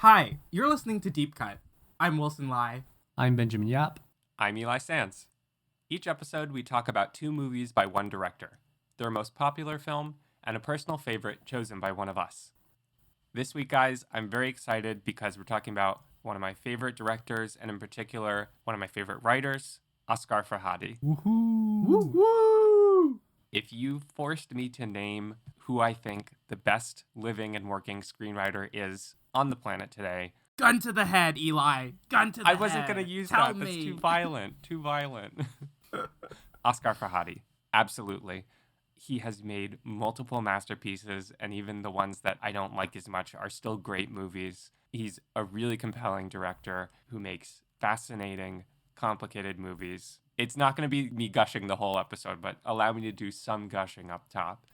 Hi, you're listening to Deep Cut. I'm Wilson Lai. I'm Benjamin Yap. I'm Eli Sands. Each episode, we talk about two movies by one director, their most popular film, and a personal favorite chosen by one of us. This week, guys, I'm very excited because we're talking about one of my favorite directors, and in particular, one of my favorite writers, Asghar Farhadi. Woohoo! Woo! If you forced me to name who I think the best living and working screenwriter is on the planet today, Gun to the head, Eli. Gun to the head. I wasn't going to use Tell that. That's me. too violent. Too violent. Asghar Farhadi. Absolutely. He has made multiple masterpieces, and even the ones that I don't like as much are still great movies. He's a really compelling director who makes fascinating, complicated movies. It's not going to be me gushing the whole episode, but allow me to do some gushing up top.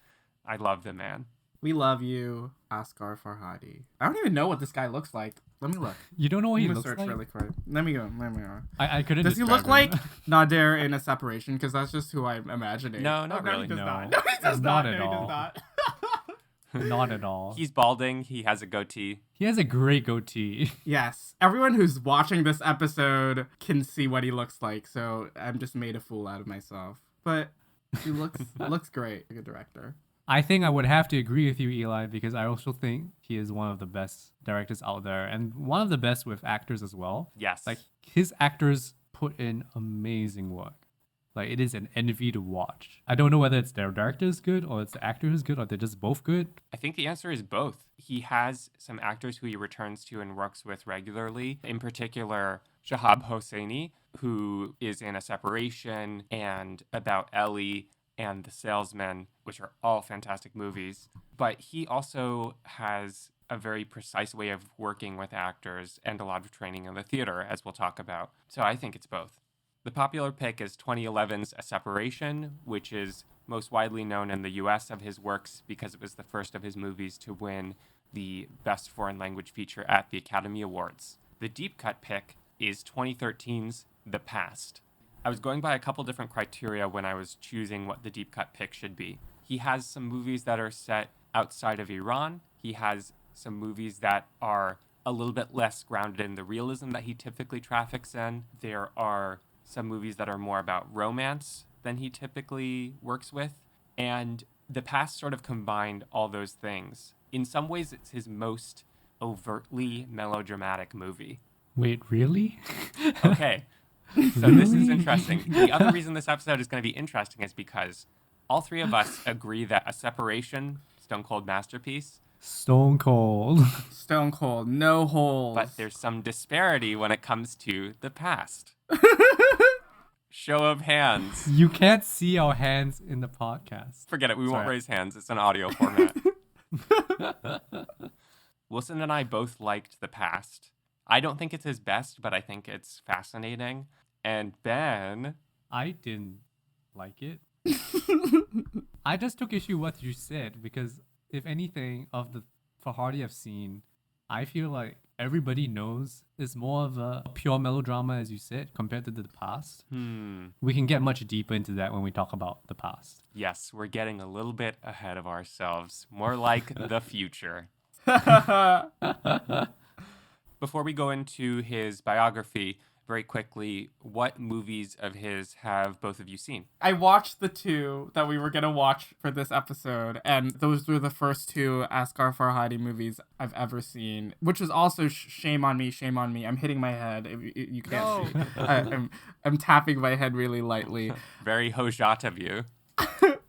I love the man. We love you, Asghar Farhadi. I don't even know what this guy looks like. Let me look. You don't know what he Let me looks search like? really quick. Let me go. I couldn't Does he describe look like him. Nader in A Separation? Because that's just who I'm imagining. No, not No, really. he does No. not. No, he does Not not. at No, he all. does not. Not at all. He's balding. He has a goatee. He has a great goatee. Yes, everyone who's watching this episode can see what he looks like, so I'm just made a fool out of myself. But he looks great, like a director. I think I would have to agree with you, Eli, because I also think he is one of the best directors out there and one of the best with actors as well. Yes. Like, his actors put in amazing work. Like, it is an envy to watch. I don't know whether it's their director is good or it's the actor who's good or they're just both good. I think the answer is both. He has some actors who he returns to and works with regularly. In particular, Shahab Hosseini, who is in A Separation and About Ellie and The Salesman, which are all fantastic movies. But he also has a very precise way of working with actors and a lot of training in the theater, as we'll talk about. So I think it's both. The popular pick is 2011's A Separation, which is most widely known in the US of his works because it was the first of his movies to win the Best Foreign Language Feature at the Academy Awards. The deep cut pick is 2013's The Past. I was going by a couple different criteria when I was choosing what the deep cut pick should be. He has some movies that are set outside of Iran. He has some movies that are a little bit less grounded in the realism that he typically traffics in. There are some movies that are more about romance than he typically works with. And The Past sort of combined all those things. In some ways, it's his most overtly melodramatic movie. Wait, really? Okay, so this is interesting. The other reason this episode is going to be interesting is because all three of us agree that A Separation, stone cold masterpiece, Stone Cold. Stone cold, no holes. but there's some disparity when it comes to The Past. Show of hands. You can't see our hands in the podcast. Forget it, we won't Sorry. raise hands. It's an audio format. Wilson and I both liked The Past. I don't think it's his best, but I think it's fascinating. And Ben, I didn't like it. I just took issue with what you said because if anything of the Farhadi I've seen, I feel like everybody knows it's more of a pure melodrama, as you said, compared to the past. We can get much deeper into that when we talk about the past. yes, we're getting a little bit ahead of ourselves. More like the future. Before we go into his biography, very quickly, what movies of his have both of you seen? I watched the two that we were going to watch for this episode, and those were the first two Asghar Farhadi movies I've ever seen, which is also shame on me, shame on me. I'm hitting my head. You can't see. I'm tapping my head really lightly. Very Hojat of you.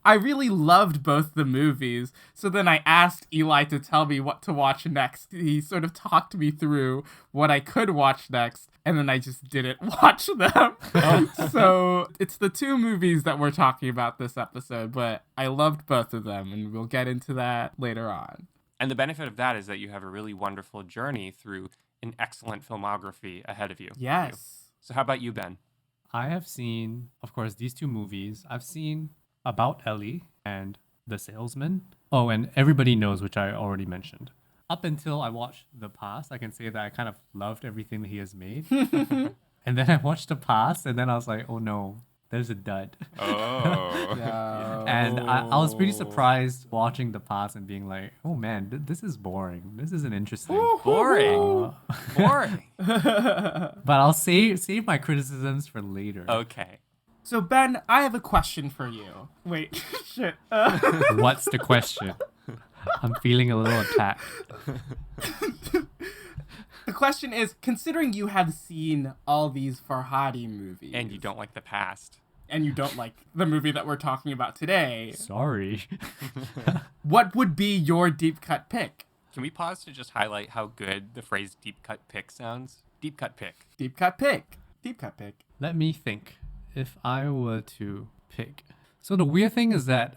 I really loved both the movies, so then I asked Eli to tell me what to watch next. He sort of talked me through what I could watch next, and then I just didn't watch them. So it's the two movies that we're talking about this episode, but I loved both of them, and we'll get into that later on. And the benefit of that is that you have a really wonderful journey through an excellent filmography ahead of you. Yes. So how about you, Ben? I have seen, of course, these two movies. I've seen About Ellie and The Salesman. Oh, and Everybody Knows, which I already mentioned. Up until I watched The Past, I can say that I kind of loved everything that he has made. And then I watched The Past, and then I was like, oh no, There's a dud. Oh. No. And I was pretty surprised watching the past and being like, oh man, this is boring. This isn't interesting. Boring. Boring. But I'll save my criticisms for later. Okay. So Ben, I have a question for you. Wait, shit. What's the question? I'm feeling a little attacked. The question is, considering you have seen all these Farhadi movies, And you don't like the past. and you don't like the movie that we're talking about today, Sorry. what would be your deep cut pick? Can we pause to just highlight how good the phrase deep cut pick sounds? Deep cut pick. Deep cut pick. Deep cut pick. Let me think. If I were to pick. So the weird thing is that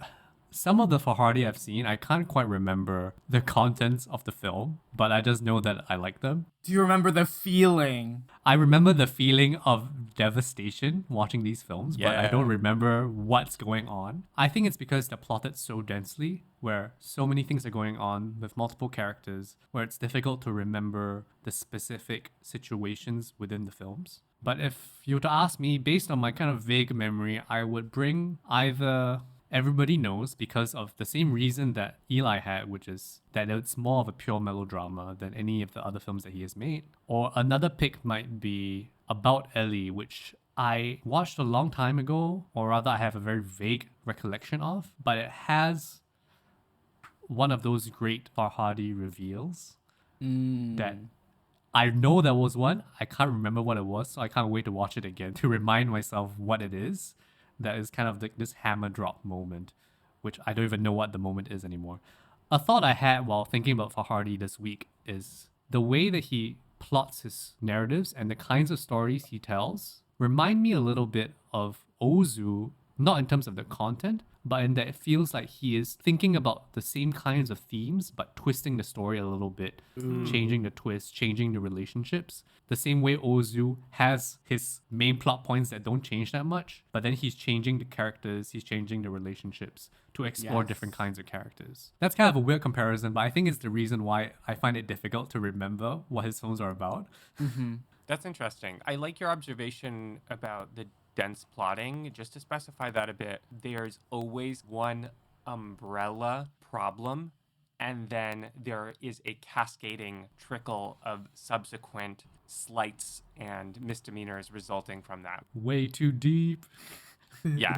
some of the Farhadi I've seen, I can't quite remember the contents of the film, but I just know that I like them. Do you remember the feeling? I remember the feeling of devastation watching these films, but I Yeah. don't remember what's going on. I think it's because they're plotted so densely, where so many things are going on with multiple characters, where it's difficult to remember the specific situations within the films. But if you were to ask me, based on my kind of vague memory, I would bring either Everybody Knows because of the same reason that Eli had, which is that it's more of a pure melodrama than any of the other films that he has made. Or another pick might be About Ellie, which I watched a long time ago, or rather I have a very vague recollection of, but it has one of those great Farhadi reveals that I know there was one. I can't remember what it was, so I can't wait to watch it again to remind myself what it is. That is kind of this hammer drop moment, which I don't even know what the moment is anymore. A thought I had while thinking about Farhadi this week is the way that he plots his narratives and the kinds of stories he tells remind me a little bit of Ozu, not in terms of the content, but in that it feels like he is thinking about the same kinds of themes, but twisting the story a little bit, changing the twist, changing the relationships. The same way Ozu has his main plot points that don't change that much, but then he's changing the characters, he's changing the relationships to explore Yes. different kinds of characters. That's kind of a weird comparison, but I think it's the reason why I find it difficult to remember what his films are about. That's interesting. I like your observation about the dense plotting. Just to specify that a bit, there's always one umbrella problem, and then there is a cascading trickle of subsequent slights and misdemeanors resulting from that. Way too deep. Yeah.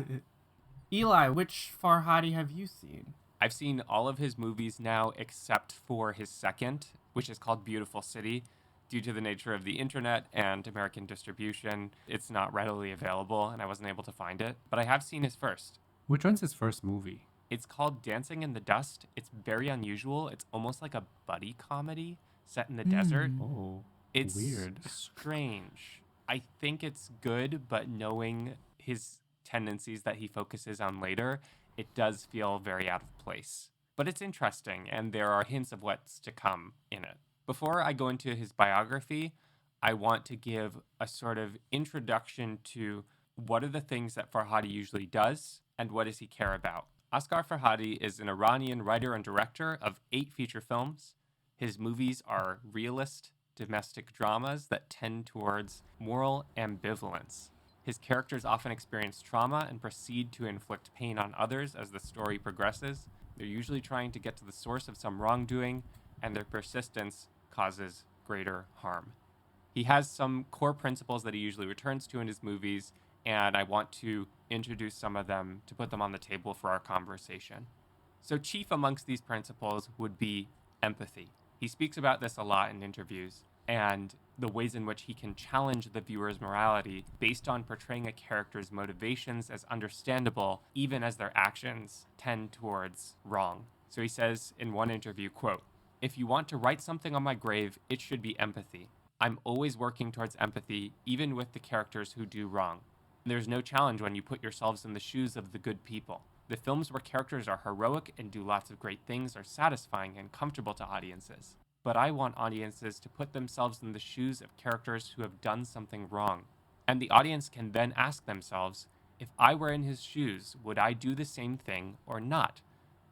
Eli, which Farhadi have you seen? I've seen all of his movies now except for his second, which is called Beautiful City. Due to the nature of the internet and American distribution, it's not readily available and I wasn't able to find it. But I have seen his first. Which one's his first movie? It's called Dancing in the Dust. It's very unusual. It's almost like a buddy comedy set in the desert. Oh, It's weird. strange. I think it's good, but knowing his tendencies that he focuses on later, it does feel very out of place. But it's interesting, and there are hints of what's to come in it. Before I go into his biography, I want to give a sort of introduction to what are the things that Farhadi usually does and what does he care about. Asghar Farhadi is an Iranian writer and director of 8 feature films. His movies are realist, domestic dramas that tend towards moral ambivalence. His characters often experience trauma and proceed to inflict pain on others as the story progresses. They're usually trying to get to the source of some wrongdoing, and their persistence causes greater harm. He has some core principles that he usually returns to in his movies, and I want to introduce some of them to put them on the table for our conversation. So chief amongst these principles would be empathy. He speaks about this a lot in interviews, and the ways in which he can challenge the viewer's morality based on portraying a character's motivations as understandable, even as their actions tend towards wrong. So he says in one interview, quote, "If you want to write something on my grave, it should be empathy. I'm always working towards empathy, even with the characters who do wrong. There's no challenge when you put yourselves in the shoes of the good people. The films where characters are heroic and do lots of great things are satisfying and comfortable to audiences. But I want audiences to put themselves in the shoes of characters who have done something wrong. And the audience can then ask themselves, if I were in his shoes, would I do the same thing or not?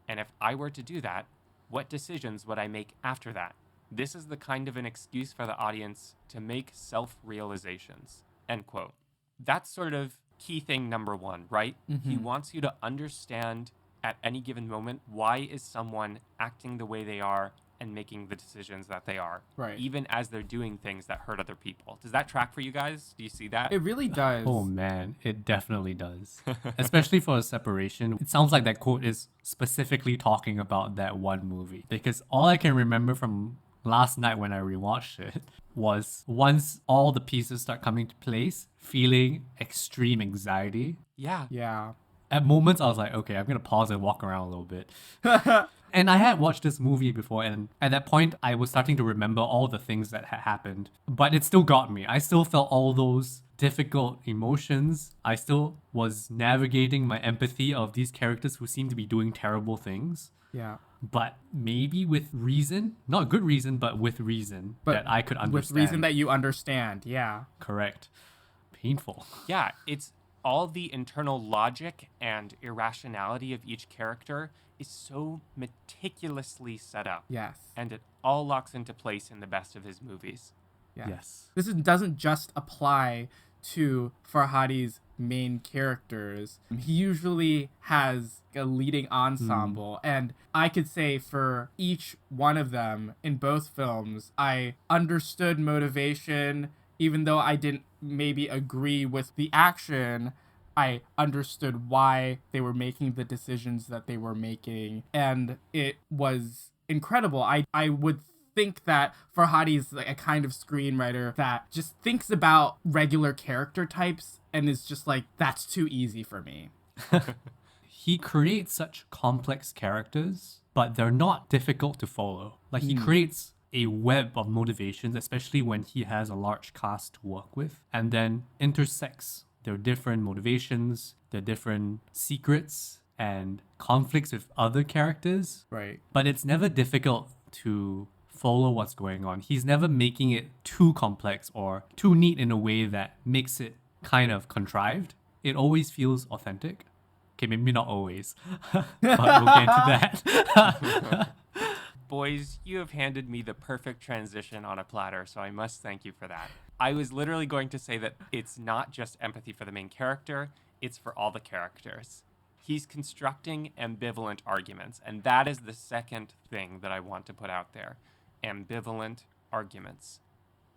And if I were to do that, what decisions would I make after that? This is the kind of an excuse for the audience to make self-realizations." End quote. That's sort of key thing number one, right? He wants you to understand at any given moment why is someone acting the way they are and making the decisions that they are, Right. even as they're doing things that hurt other people. Does that track for you guys? Do you see that? It really does. Oh man, it definitely does. Especially for a separation. It sounds like that quote is specifically talking about that one movie. Because all I can remember from last night when I rewatched it was once all the pieces start coming to place, feeling extreme anxiety. Yeah. Yeah. At moments, I was like, okay, I'm going to pause and walk around a little bit. And I had watched this movie before, and at that point, I was starting to remember all the things that had happened. But it still got me. I still felt all those difficult emotions. I still was navigating my empathy of these characters who seem to be doing terrible things. Yeah. But maybe with reason, not good reason, but with reason that I could understand. With reason that you understand. Yeah. Correct. Painful. Yeah, it's all the internal logic and irrationality of each character is so meticulously set up. Yes. And it all locks into place in the best of his movies. Yeah. Yes. Doesn't just apply to Farhadi's main characters. He usually has a leading ensemble, and I could say for each one of them in both films, I understood motivation, even though I didn't maybe agree with the action. I understood why they were making the decisions that they were making, and it was incredible. I would think that Farhadi is like a kind of screenwriter that just thinks about regular character types and is just like, that's too easy for me. He creates such complex characters, but they're not difficult to follow. Like, he creates a web of motivations, especially when he has a large cast to work with, and then intersects their different motivations, their different secrets, and conflicts with other characters. Right. But it's never difficult to follow what's going on. He's never making it too complex or too neat in a way that makes it kind of contrived. It always feels authentic. Okay, maybe not always, but we'll get into that. Boys, you have handed me the perfect transition on a platter, so I must thank you for that. I was literally going to say that it's not just empathy for the main character, it's for all the characters. He's constructing ambivalent arguments, and that is the second thing that I want to put out there. Ambivalent arguments.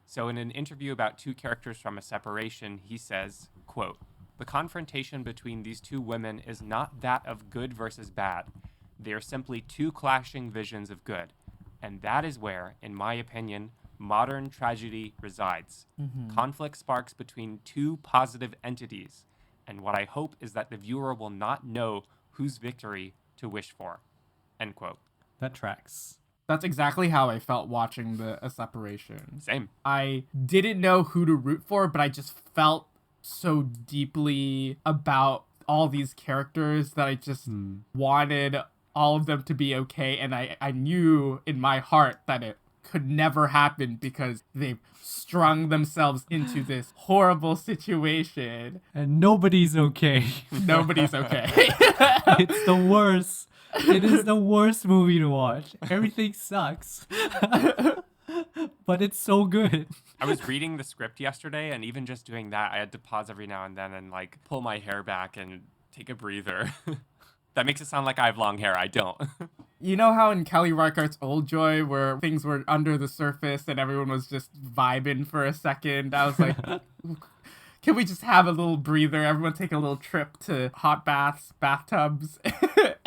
So in an interview about two characters from a separation, he says, quote, "The confrontation between these two women is not that of good versus bad. They are simply two clashing visions of good. And that is where, in my opinion, modern tragedy resides. Conflict sparks between two positive entities. And what I hope is that the viewer will not know whose victory to wish for." End quote. That tracks. That's exactly how I felt watching A Separation. Same. I didn't know who to root for, but I just felt so deeply about all these characters that I just wanted all of them to be okay. And I knew in my heart that it could never happen because they've strung themselves into this horrible situation. And nobody's okay. Nobody's okay. It's the worst. It is the worst movie to watch. Everything sucks. But it's so good. I was reading the script yesterday, and even just doing that, I had to pause every now and then and like pull my hair back and take a breather. That makes it sound like I have long hair. I don't. You know how in Kelly Reichardt's Old Joy, where things were under the surface and everyone was just vibing for a second? I was like, can we just have a little breather? Everyone take a little trip to hot baths, bathtubs,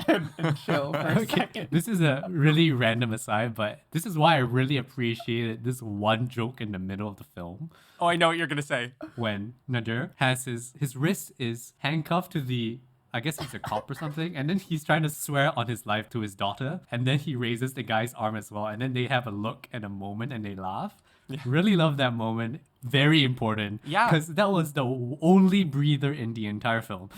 and chill for a second. This is a really random aside, but this is why I really appreciated this one joke in the middle of the film. Oh, I know what you're going to say. When Nadir has his wrist is handcuffed to the, I guess he's a cop or something, and then he's trying to swear on his life to his daughter, and then he raises the guy's arm as well, and then they have a look and a moment and they laugh. Yeah. Really love that moment. Very important. Yeah. Because that was the only breather in the entire film.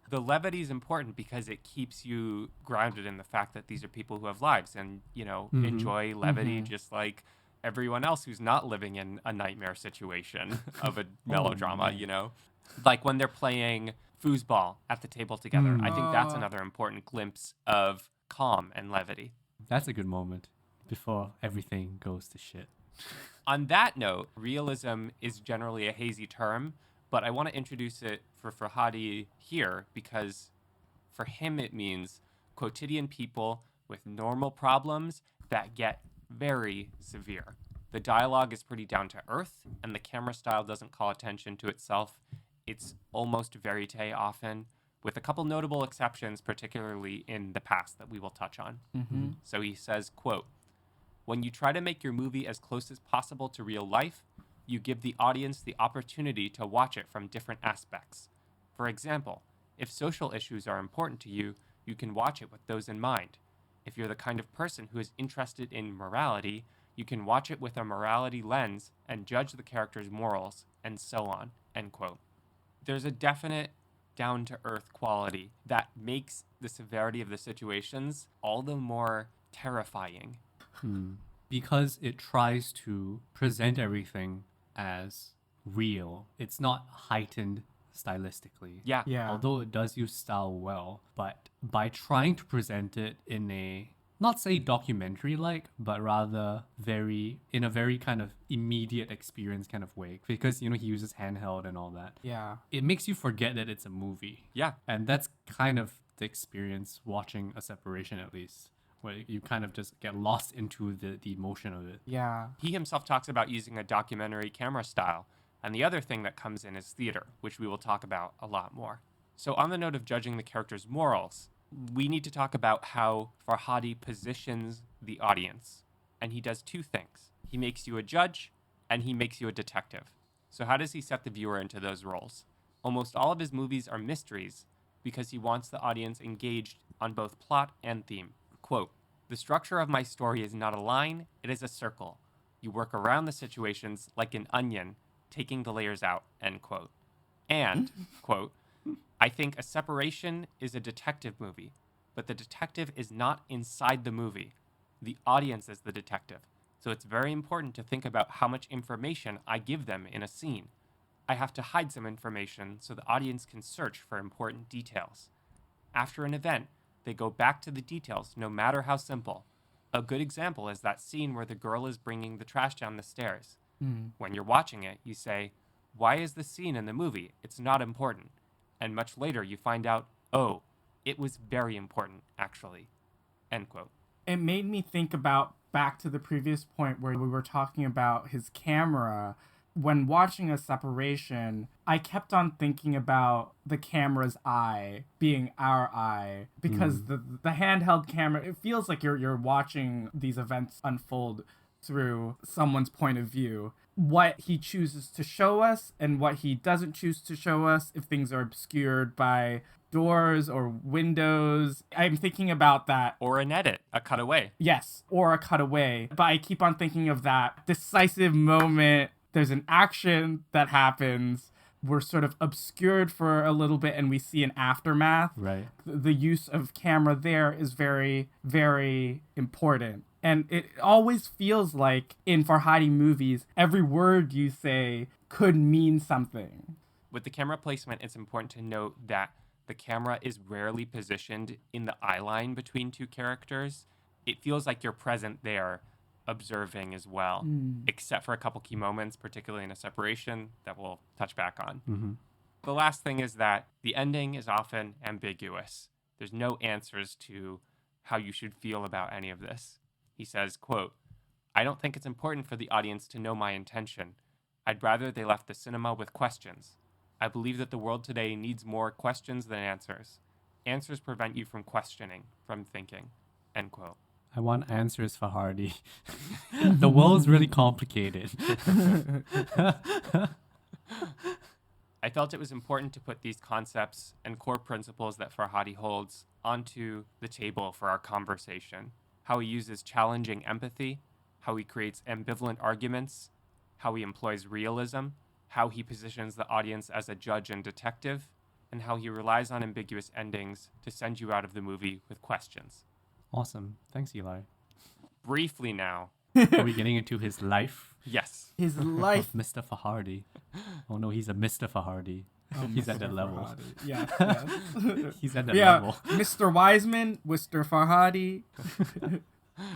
The levity is important because it keeps you grounded in the fact that these are people who have lives and, you know, enjoy levity just like everyone else who's not living in a nightmare situation of a melodrama, you know? Like when they're playing foosball at the table together. I think that's another important glimpse of calm and levity. That's a good moment before everything goes to shit. On that note, realism is generally a hazy term, But I want to introduce it for Farhadi here because for him it means quotidian people with normal problems that get very severe. The dialogue is pretty down to earth, and the camera style doesn't call attention to itself. It's almost verite often, with a couple notable exceptions, particularly in the past that we will touch on. Mm-hmm. So he says, quote, "When you try to make your movie as close as possible to real life, you give the audience the opportunity to watch it from different aspects. For example, if social issues are important to you, you can watch it with those in mind. If you're the kind of person who is interested in morality, you can watch it with a morality lens and judge the character's morals, and so on," end quote. There's a definite down-to-earth quality that makes the severity of the situations all the more terrifying. Because it tries to present everything as real. It's not heightened stylistically. Yeah. Yeah. Although it does use style well, but by trying to present it in a, not say documentary-like, but rather in a very kind of immediate experience kind of way, because, he uses handheld and all that. Yeah. It makes you forget that it's a movie. Yeah. And that's kind of the experience watching A Separation, at least, where you kind of just get lost into the emotion of it. Yeah. He himself talks about using a documentary camera style. And the other thing that comes in is theater, which we will talk about a lot more. So on the note of judging the character's morals, we need to talk about how Farhadi positions the audience. And he does two things. He makes you a judge, and he makes you a detective. So how does he set the viewer into those roles? Almost all of his movies are mysteries because he wants the audience engaged on both plot and theme. Quote, "The structure of my story is not a line, it is a circle. You work around the situations like an onion, taking the layers out," end quote. And, quote, "I think A Separation is a detective movie, but the detective is not inside the movie. The audience is the detective. So it's very important to think about how much information I give them in a scene. I have to hide some information so the audience can search for important details. After an event, they go back to the details, no matter how simple. A good example is that scene where the girl is bringing the trash down the stairs. When you're watching it, you say, why is this scene in the movie? It's not important. And much later, you find out, oh, it was very important, actually," end quote. It made me think about back to the previous point where we were talking about his camera. When watching A Separation, I kept on thinking about the camera's eye being our eye, because the handheld camera, it feels like you're watching these events unfold through someone's point of view. What he chooses to show us and what he doesn't choose to show us, if things are obscured by doors or windows. I'm thinking about that. Or an edit, a cutaway. Yes, or a cutaway. But I keep on thinking of that decisive moment. There's an action that happens. We're sort of obscured for a little bit and we see an aftermath. Right. The use of camera there is very, very important. And it always feels like in Farhadi movies, every word you say could mean something. With the camera placement, it's important to note that the camera is rarely positioned in the eye line between two characters. It feels like you're present there, observing as well, except for a couple key moments, particularly in A Separation, that we'll touch back on. The last thing is that the ending is often ambiguous. There's no answers to how you should feel about any of this. He says, quote, "I don't think it's important for the audience to know my intention. I'd rather they left the cinema with questions. I believe that the world today needs more questions than answers. Answers prevent you from questioning, from thinking," end quote. I want answers, Farhadi. The world's really complicated. I felt it was important to put these concepts and core principles that Farhadi holds onto the table for our conversation. How he uses challenging empathy, how he creates ambivalent arguments, how he employs realism, how he positions the audience as a judge and detective, and how he relies on ambiguous endings to send you out of the movie with questions. Awesome. Thanks, Eli. Briefly now. Are we getting into his life Yes. His life. of Mr. Farhadi? Oh no, he's a Mr. Farhadi. He's at that level. Yes, yes. He's at that Yeah, level. Mr. Wiseman, Mr. Farhadi,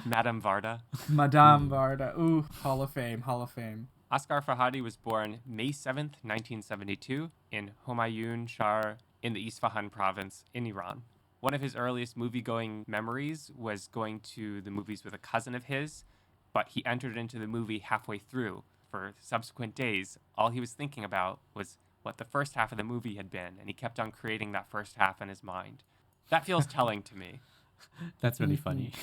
Madame Varda. Madame Varda. Ooh, Hall of Fame, Hall of Fame. Asghar Farhadi was born May 7th, 1972, in Humayun Shahar in the Isfahan province in Iran. One of his earliest movie-going memories was going to the movies with a cousin of his, but he entered into the movie halfway through. For subsequent days, all he was thinking about was what the first half of the movie had been, and he kept on creating that first half in his mind. That feels telling to me. That's really funny.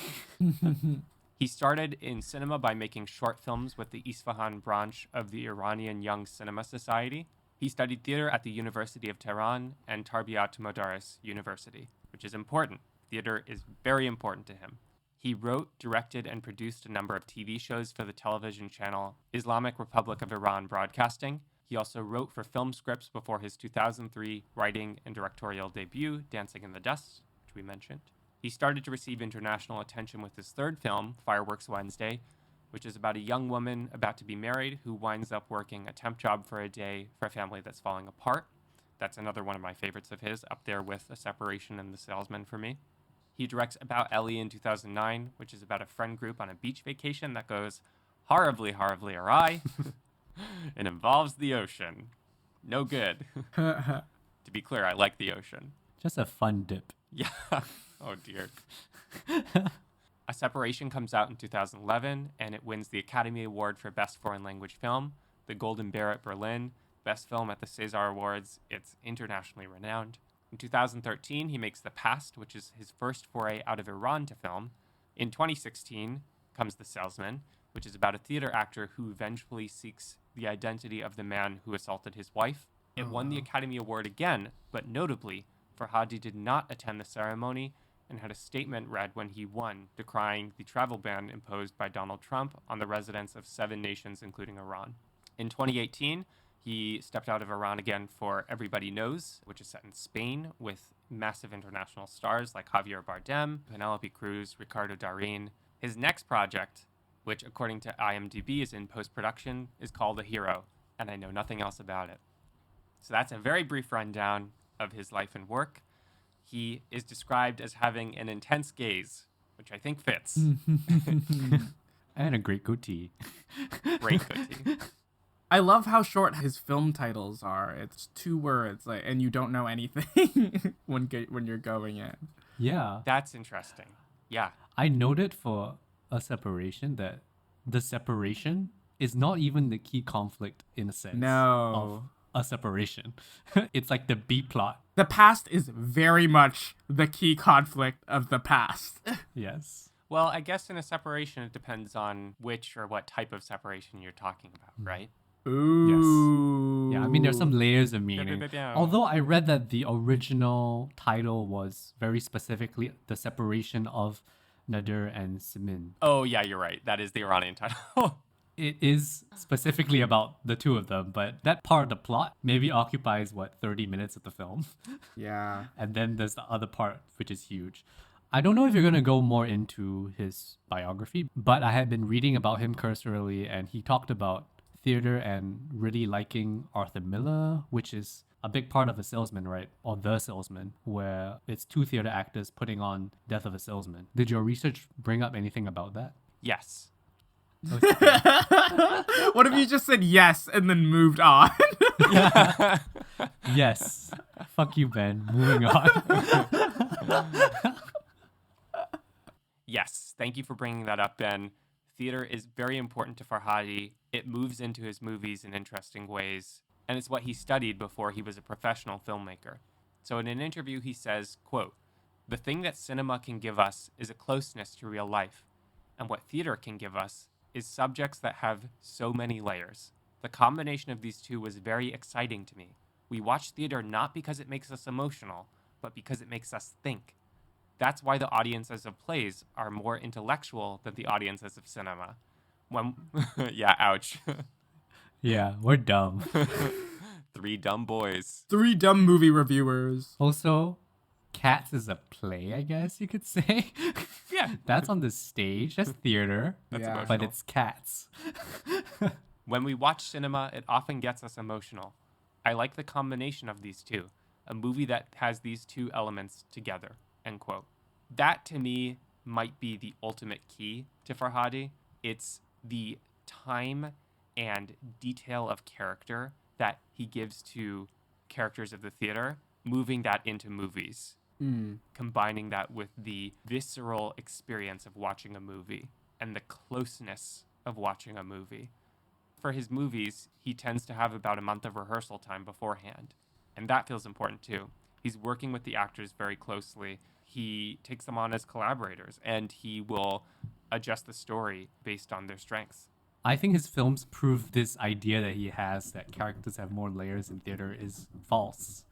He started in cinema by making short films with the Isfahan branch of the Iranian Young Cinema Society. He studied theater at the University of Tehran and Tarbiyat Modaris University, which is important. Theater is very important to him. He wrote, directed, and produced a number of TV shows for the television channel Islamic Republic of Iran Broadcasting. He also wrote for film scripts before his 2003 writing and directorial debut, Dancing in the Dust, which we mentioned. He started to receive international attention with his third film, Fireworks Wednesday, which is about a young woman about to be married who winds up working a temp job for a day for a family that's falling apart. That's another one of my favorites of his, up there with A Separation and The Salesman for me. He directs About Ellie in 2009, which is about a friend group on a beach vacation that goes horribly, horribly awry. It involves the ocean. No good. To be clear, I like the ocean. Just a fun dip. Yeah. Oh, dear. A Separation comes out in 2011, and it wins the Academy Award for Best Foreign Language Film, the Golden Bear at Berlin, Best Film at the César Awards. It's internationally renowned. In 2013, he makes The Past, which is his first foray out of Iran to film. In 2016 comes The Salesman, which is about a theater actor who eventually seeks the identity of the man who assaulted his wife. It won the Academy Award again, but notably, Farhadi did not attend the ceremony and had a statement read when he won, decrying the travel ban imposed by Donald Trump on the residents of 7 nations, including Iran. In 2018, he stepped out of Iran again for Everybody Knows, which is set in Spain with massive international stars like Javier Bardem, Penelope Cruz, Ricardo Darín. His next project, which according to IMDb is in post-production, is called A Hero, and I know nothing else about it. So that's a very brief rundown of his life and work. He is described as having an intense gaze, which I think fits. And a great goatee. Great goatee. I love how short his film titles are. It's 2 words, like, and you don't know anything when you're going in. Yeah. That's interesting. Yeah. I noted for A Separation that the separation is not even the key conflict in a sense No. of A Separation. It's like the B plot. The past is very much the key conflict of the past. Yes. Well, I guess in A Separation, it depends on which or what type of separation you're talking about, right? Ooh. Yeah, I mean, there's some layers of meaning. Yeah. Although I read that the original title was very specifically the separation of Nader and Simin. Oh, yeah, you're right. That is the Iranian title. It is specifically about the two of them, but that part of the plot maybe occupies, 30 minutes of the film? Yeah. And then there's the other part, which is huge. I don't know if you're going to go more into his biography, but I had been reading about him cursorily, and he talked about theater and really liking Arthur Miller, which is a big part of A Salesman, right? Or The Salesman, where it's 2 theater actors putting on Death of a Salesman. Did your research bring up anything about that? Yes. Okay. What if you just said yes and then moved on? Yes. Fuck you, Ben. Moving on. Yes. Thank you for bringing that up, Ben. Theater is very important to Farhadi. It moves into his movies in interesting ways, and it's what he studied before he was a professional filmmaker. So in an interview, he says, quote, "The thing that cinema can give us is a closeness to real life, and what theater can give us is subjects that have so many layers. The combination of these two was very exciting to me. We watch theater not because it makes us emotional, but because it makes us think. That's why the audiences of plays are more intellectual than the audiences of cinema." When, yeah, ouch. Yeah, we're dumb. 3 dumb boys. 3 dumb movie reviewers. Also, Cats is a play, I guess you could say. Yeah. That's on the stage. That's theater. That's Yeah. emotional. But it's cats. When we watch cinema, it often gets us emotional. I like the combination of these two, a movie that has these 2 elements together, end quote. That, to me, might be the ultimate key to Farhadi. It's the time and detail of character that he gives to characters of the theater, moving that into movies, combining that with the visceral experience of watching a movie and the closeness of watching a movie. For his movies, he tends to have about a month of rehearsal time beforehand, and that feels important too. He's working with the actors very closely. He takes them on as collaborators, and he will adjust the story based on their strengths. I think his films prove this idea that he has that characters have more layers in theater is false.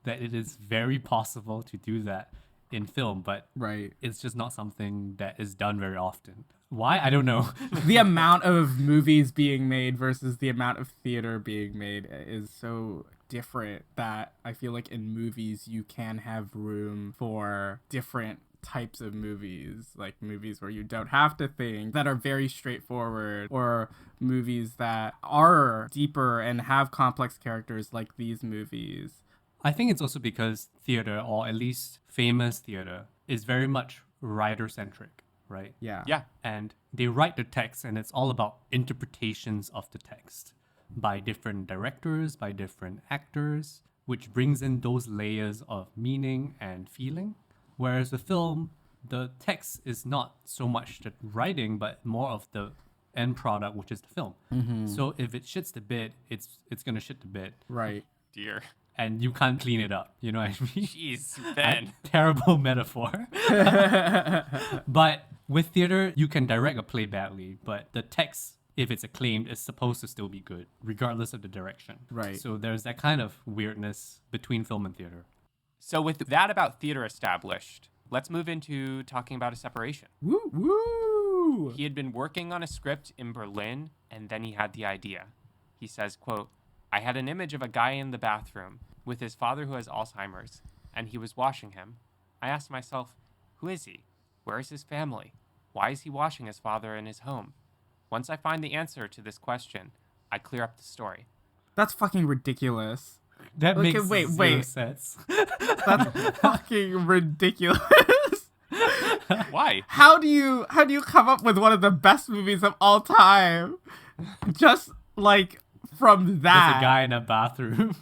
That it is very possible to do that in film, but Right. it's just not something that is done very often. Why? I don't know. The amount of movies being made versus the amount of theater being made is so different that I feel like in movies you can have room for different types of movies, like movies where you don't have to think, that are very straightforward, or movies that are deeper and have complex characters like these movies. I think it's also because theater, or at least famous theater, is very much writer-centric, right? Yeah. Yeah. And they write the text, and it's all about interpretations of the text by different directors, by different actors, which brings in those layers of meaning and feeling. Whereas the film, the text is not so much the writing, but more of the end product, which is the film. So if it shits the bed, it's gonna shit the bed, Right. Dear. and you can't clean it up. You know what I mean? Jeez, Ben. Terrible metaphor. But with theater, you can direct a play badly, but the text, if it's acclaimed, is supposed to still be good, regardless of the direction. Right. So there's that kind of weirdness between film and theater. So with that about theater established, let's move into talking about a separation. Woo woo. He had been working on a script in Berlin, and then he had the idea. He says, quote, "I had an image of a guy in the bathroom with his father who has Alzheimer's, and he was washing him. I asked myself, who is he? Where is his family? Why is he washing his father in his home? Once I find the answer to this question, I clear up the story." That's fucking ridiculous. That Okay, makes wait, zero wait. sense. That's fucking ridiculous. Why? How do you come up with one of the best movies of all time? Just like from There's that. a guy in a bathroom.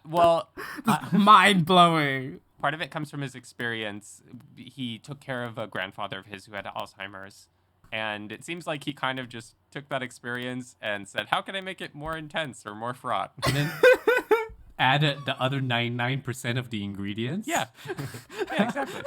Well, Mind blowing. part of it comes from his experience. He took care of a grandfather of his who had Alzheimer's. And it seems like he kind of just took that experience and said, how can I make it more intense or more fraught? And then added the other 99% of the ingredients. Yeah. Yeah, exactly.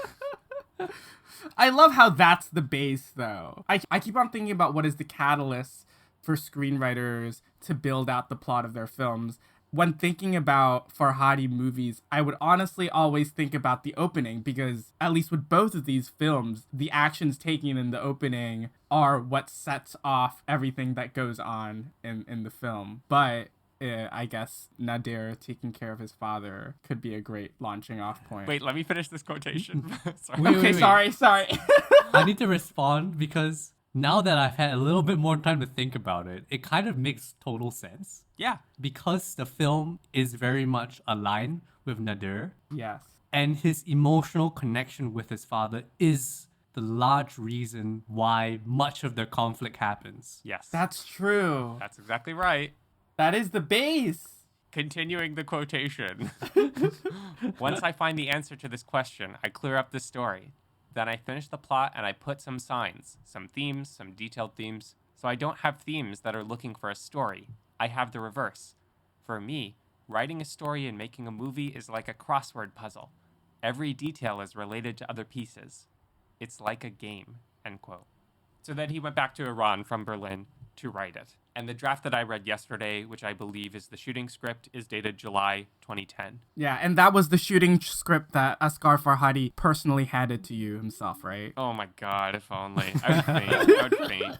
I love how that's the base, though. I keep on thinking about what is the catalyst for screenwriters to build out the plot of their films. When thinking about Farhadi movies, I would honestly always think about the opening, because at least with both of these films, the actions taken in the opening are what sets off everything that goes on in the film. But I guess Nadir taking care of his father could be a great launching off point. Wait, let me finish this quotation. Sorry. Wait, Okay, wait. sorry. I need to respond because now that I've had a little bit more time to think about it, it kind of makes total sense. Yeah. Because the film is very much aligned with Nadir, Yes. and his emotional connection with his father is the large reason why much of the conflict happens. Yes. That's true. That's exactly right. That is the base. Continuing the quotation. Once I find the answer to this question, I clear up the story. Then I finish the plot and I put some signs, some themes, some detailed themes. So I don't have themes that are looking for a story. I have the reverse. For me, writing a story and making a movie is like a crossword puzzle. Every detail is related to other pieces. It's like a game, end quote. So then he went back to Iran from Berlin to write it. And the draft that I read yesterday, which I believe is the shooting script, is dated July 2010. Yeah, and that was the shooting script that Asghar Farhadi personally handed to you himself, right? Oh my God, if only. I would faint. I would faint.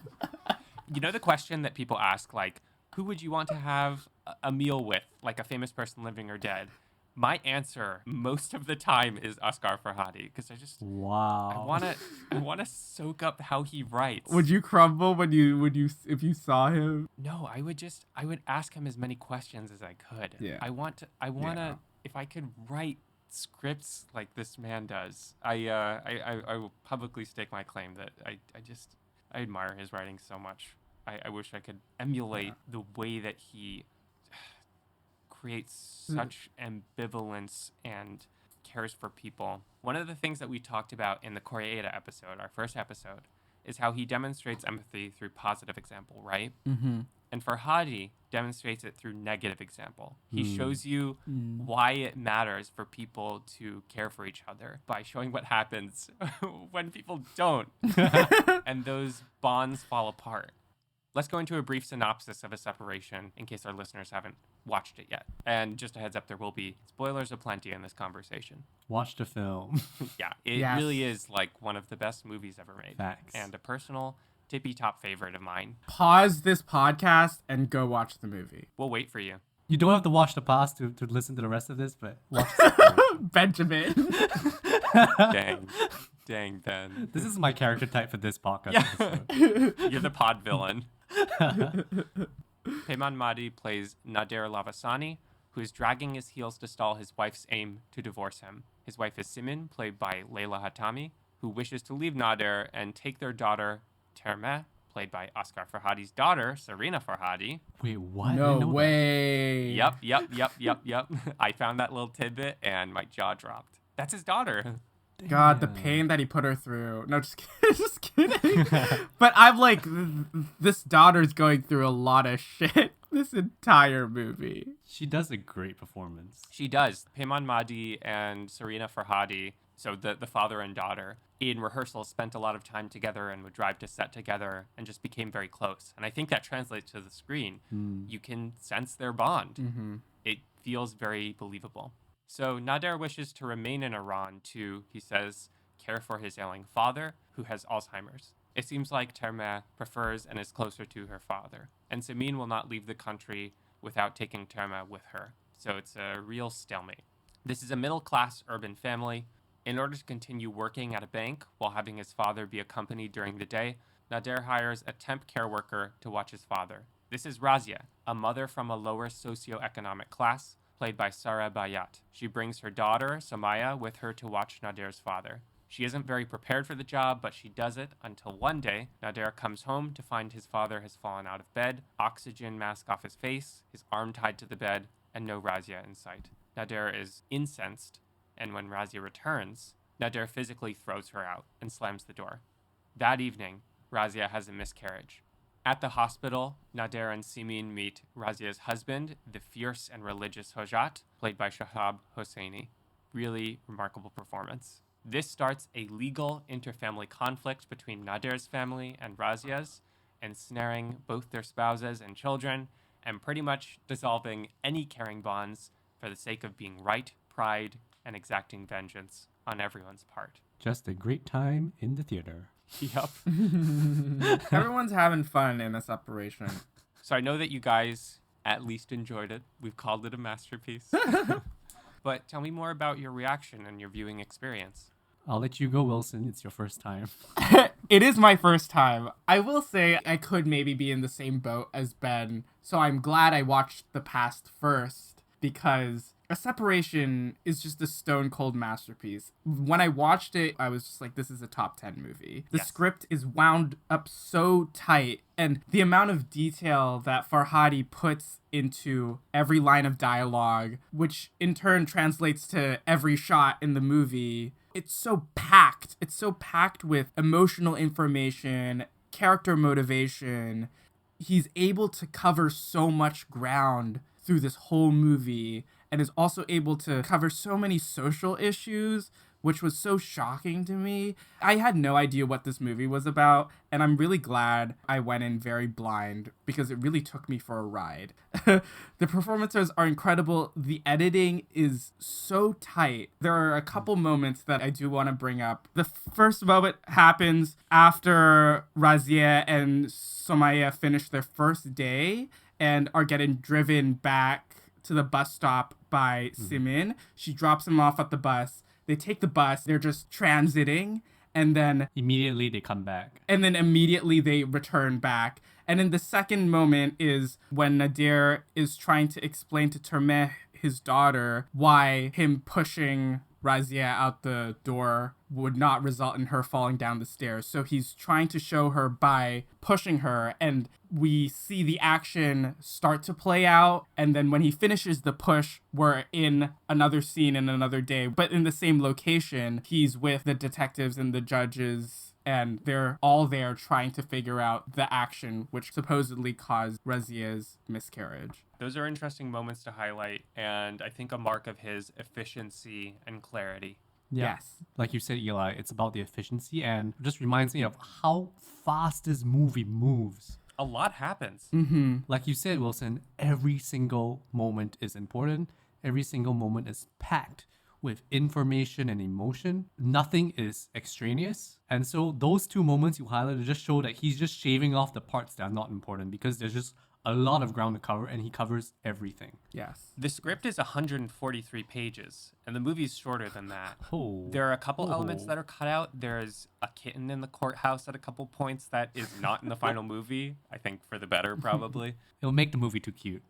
You know the question that people ask, like, who would you want to have a meal with, like a famous person living or dead? My answer most of the time is Asghar Farhadi, because Wow. I wanna soak up how he writes. Would you crumble when you if you saw him? No, I would ask him as many questions as I could. Yeah. I wanna Yeah. if I could write scripts like this man does, I will publicly stake my claim that I admire his writing so much. I wish I could emulate the way that he creates such ambivalence and cares for people. One of the things that we talked about in the Koreeda episode, our first episode, is how he demonstrates empathy through positive example, right? Mm-hmm. And Farhadi demonstrates it through negative example. He shows you why it matters for people to care for each other by showing what happens when people don't. And those bonds fall apart. Let's go into a brief synopsis of a separation in case our listeners haven't watched it yet. And just a heads up, there will be spoilers aplenty in this conversation. Watch the film. Yeah, it Yes. really is like one of the best movies ever made. Facts. And a personal tippy-top favorite of mine. Pause this podcast and go watch the movie. We'll wait for you. You don't have to watch the past to listen to the rest of this, but watch the Benjamin. Dang, Ben. This is my character type for this podcast. Yeah. episode. You're the pod villain. Peyman Madi plays Nader Lavasani, who is dragging his heels to stall his wife's aim to divorce him. His wife is Simin, played by Leila Hatami, who wishes to leave Nader and take their daughter, Termeh, played by Asghar Farhadi's daughter, Sarina Farhadi. Wait, what? I No didn't know way. Yep. I found that little tidbit and my jaw dropped. That's his daughter. that. God, the Damn. pain that he put her through. No, just kidding. Just kidding. But I'm like, this daughter's going through a lot of shit this entire movie. She does a great performance. She does. Peyman Madi and Sarina Farhadi, so the father and daughter, in rehearsal spent a lot of time together and would drive to set together and just became very close. And I think that translates to the screen. You can sense their bond. Mm-hmm. It feels very believable. So Nader wishes to remain in Iran to, he says, care for his ailing father, who has Alzheimer's. It seems like Termeh prefers and is closer to her father. And Simin will not leave the country without taking Termeh with her. So it's a real stalemate. This is a middle-class urban family. In order to continue working at a bank while having his father be accompanied during the day, Nader hires a temp care worker to watch his father. This is Razia, a mother from a lower socioeconomic class, played by Sarah Bayat. She brings her daughter, Samaya, with her to watch Nader's father. She isn't very prepared for the job, but she does it until one day, Nader comes home to find his father has fallen out of bed, oxygen mask off his face, his arm tied to the bed, and no Razia in sight. Nader is incensed, and when Razia returns, Nader physically throws her out and slams the door. That evening, Razia has a miscarriage. At the hospital, Nader and Simin meet Razia's husband, the fierce and religious Hojat, played by Shahab Hosseini. Really remarkable performance. This starts a legal interfamily conflict between Nader's family and Razia's, ensnaring both their spouses and children, and pretty much dissolving any caring bonds for the sake of being right, pride, and exacting vengeance on everyone's part. Just a great time in the theater. Yep. Everyone's having fun in this operation. So I know that you guys at least enjoyed it. We've called it a masterpiece. But tell me more about your reaction and your viewing experience. I'll let you go, Wilson. It's your first time. It is my first time. I will say I could maybe be in the same boat as Ben, so I'm glad I watched the past first, because A Separation is just a stone cold masterpiece. When I watched it, I was just like, this is a top 10 movie. The Yes. script is wound up so tight, and the amount of detail that Farhadi puts into every line of dialogue, which in turn translates to every shot in the movie, it's so packed. It's so packed with emotional information, character motivation. He's able to cover so much ground through this whole movie, and is also able to cover so many social issues, which was so shocking to me. I had no idea what this movie was about, and I'm really glad I went in very blind, because it really took me for a ride. The performances are incredible. The editing is so tight. There are a couple moments that I do want to bring up. The first moment happens after Razia and Somaya finish their first day and are getting driven back to the bus stop by Simin. She drops him off at the bus. They take the bus. They're just transiting. And then Immediately they come back. immediately they return back. And then the second moment is when Nader is trying to explain to Termeh, his daughter, why him pushing Razia out the door would not result in her falling down the stairs. So he's trying to show her by pushing her, and we see the action start to play out. And then when he finishes the push, we're in another scene in another day, but in the same location. He's with the detectives and the judges, and they're all there trying to figure out the action which supposedly caused Razia's miscarriage. Those are interesting moments to highlight, and I think a mark of his efficiency and clarity. Yeah. Yes. Like you said, Eli, it's about the efficiency, and it just reminds me of how fast this movie moves. A lot happens. Like you said, Wilson, every single moment is important. Every single moment is packed with information and emotion. Nothing is extraneous. And so those two moments you highlighted just show that he's just shaving off the parts that are not important, because there's just a lot of ground to cover, and he covers everything. Yes. The script is 143 pages, and the movie's shorter than that. Oh. There are a couple elements that are cut out. There's a kitten in the courthouse at a couple points that is not in the final movie. I think for the better, probably. It'll make the movie too cute.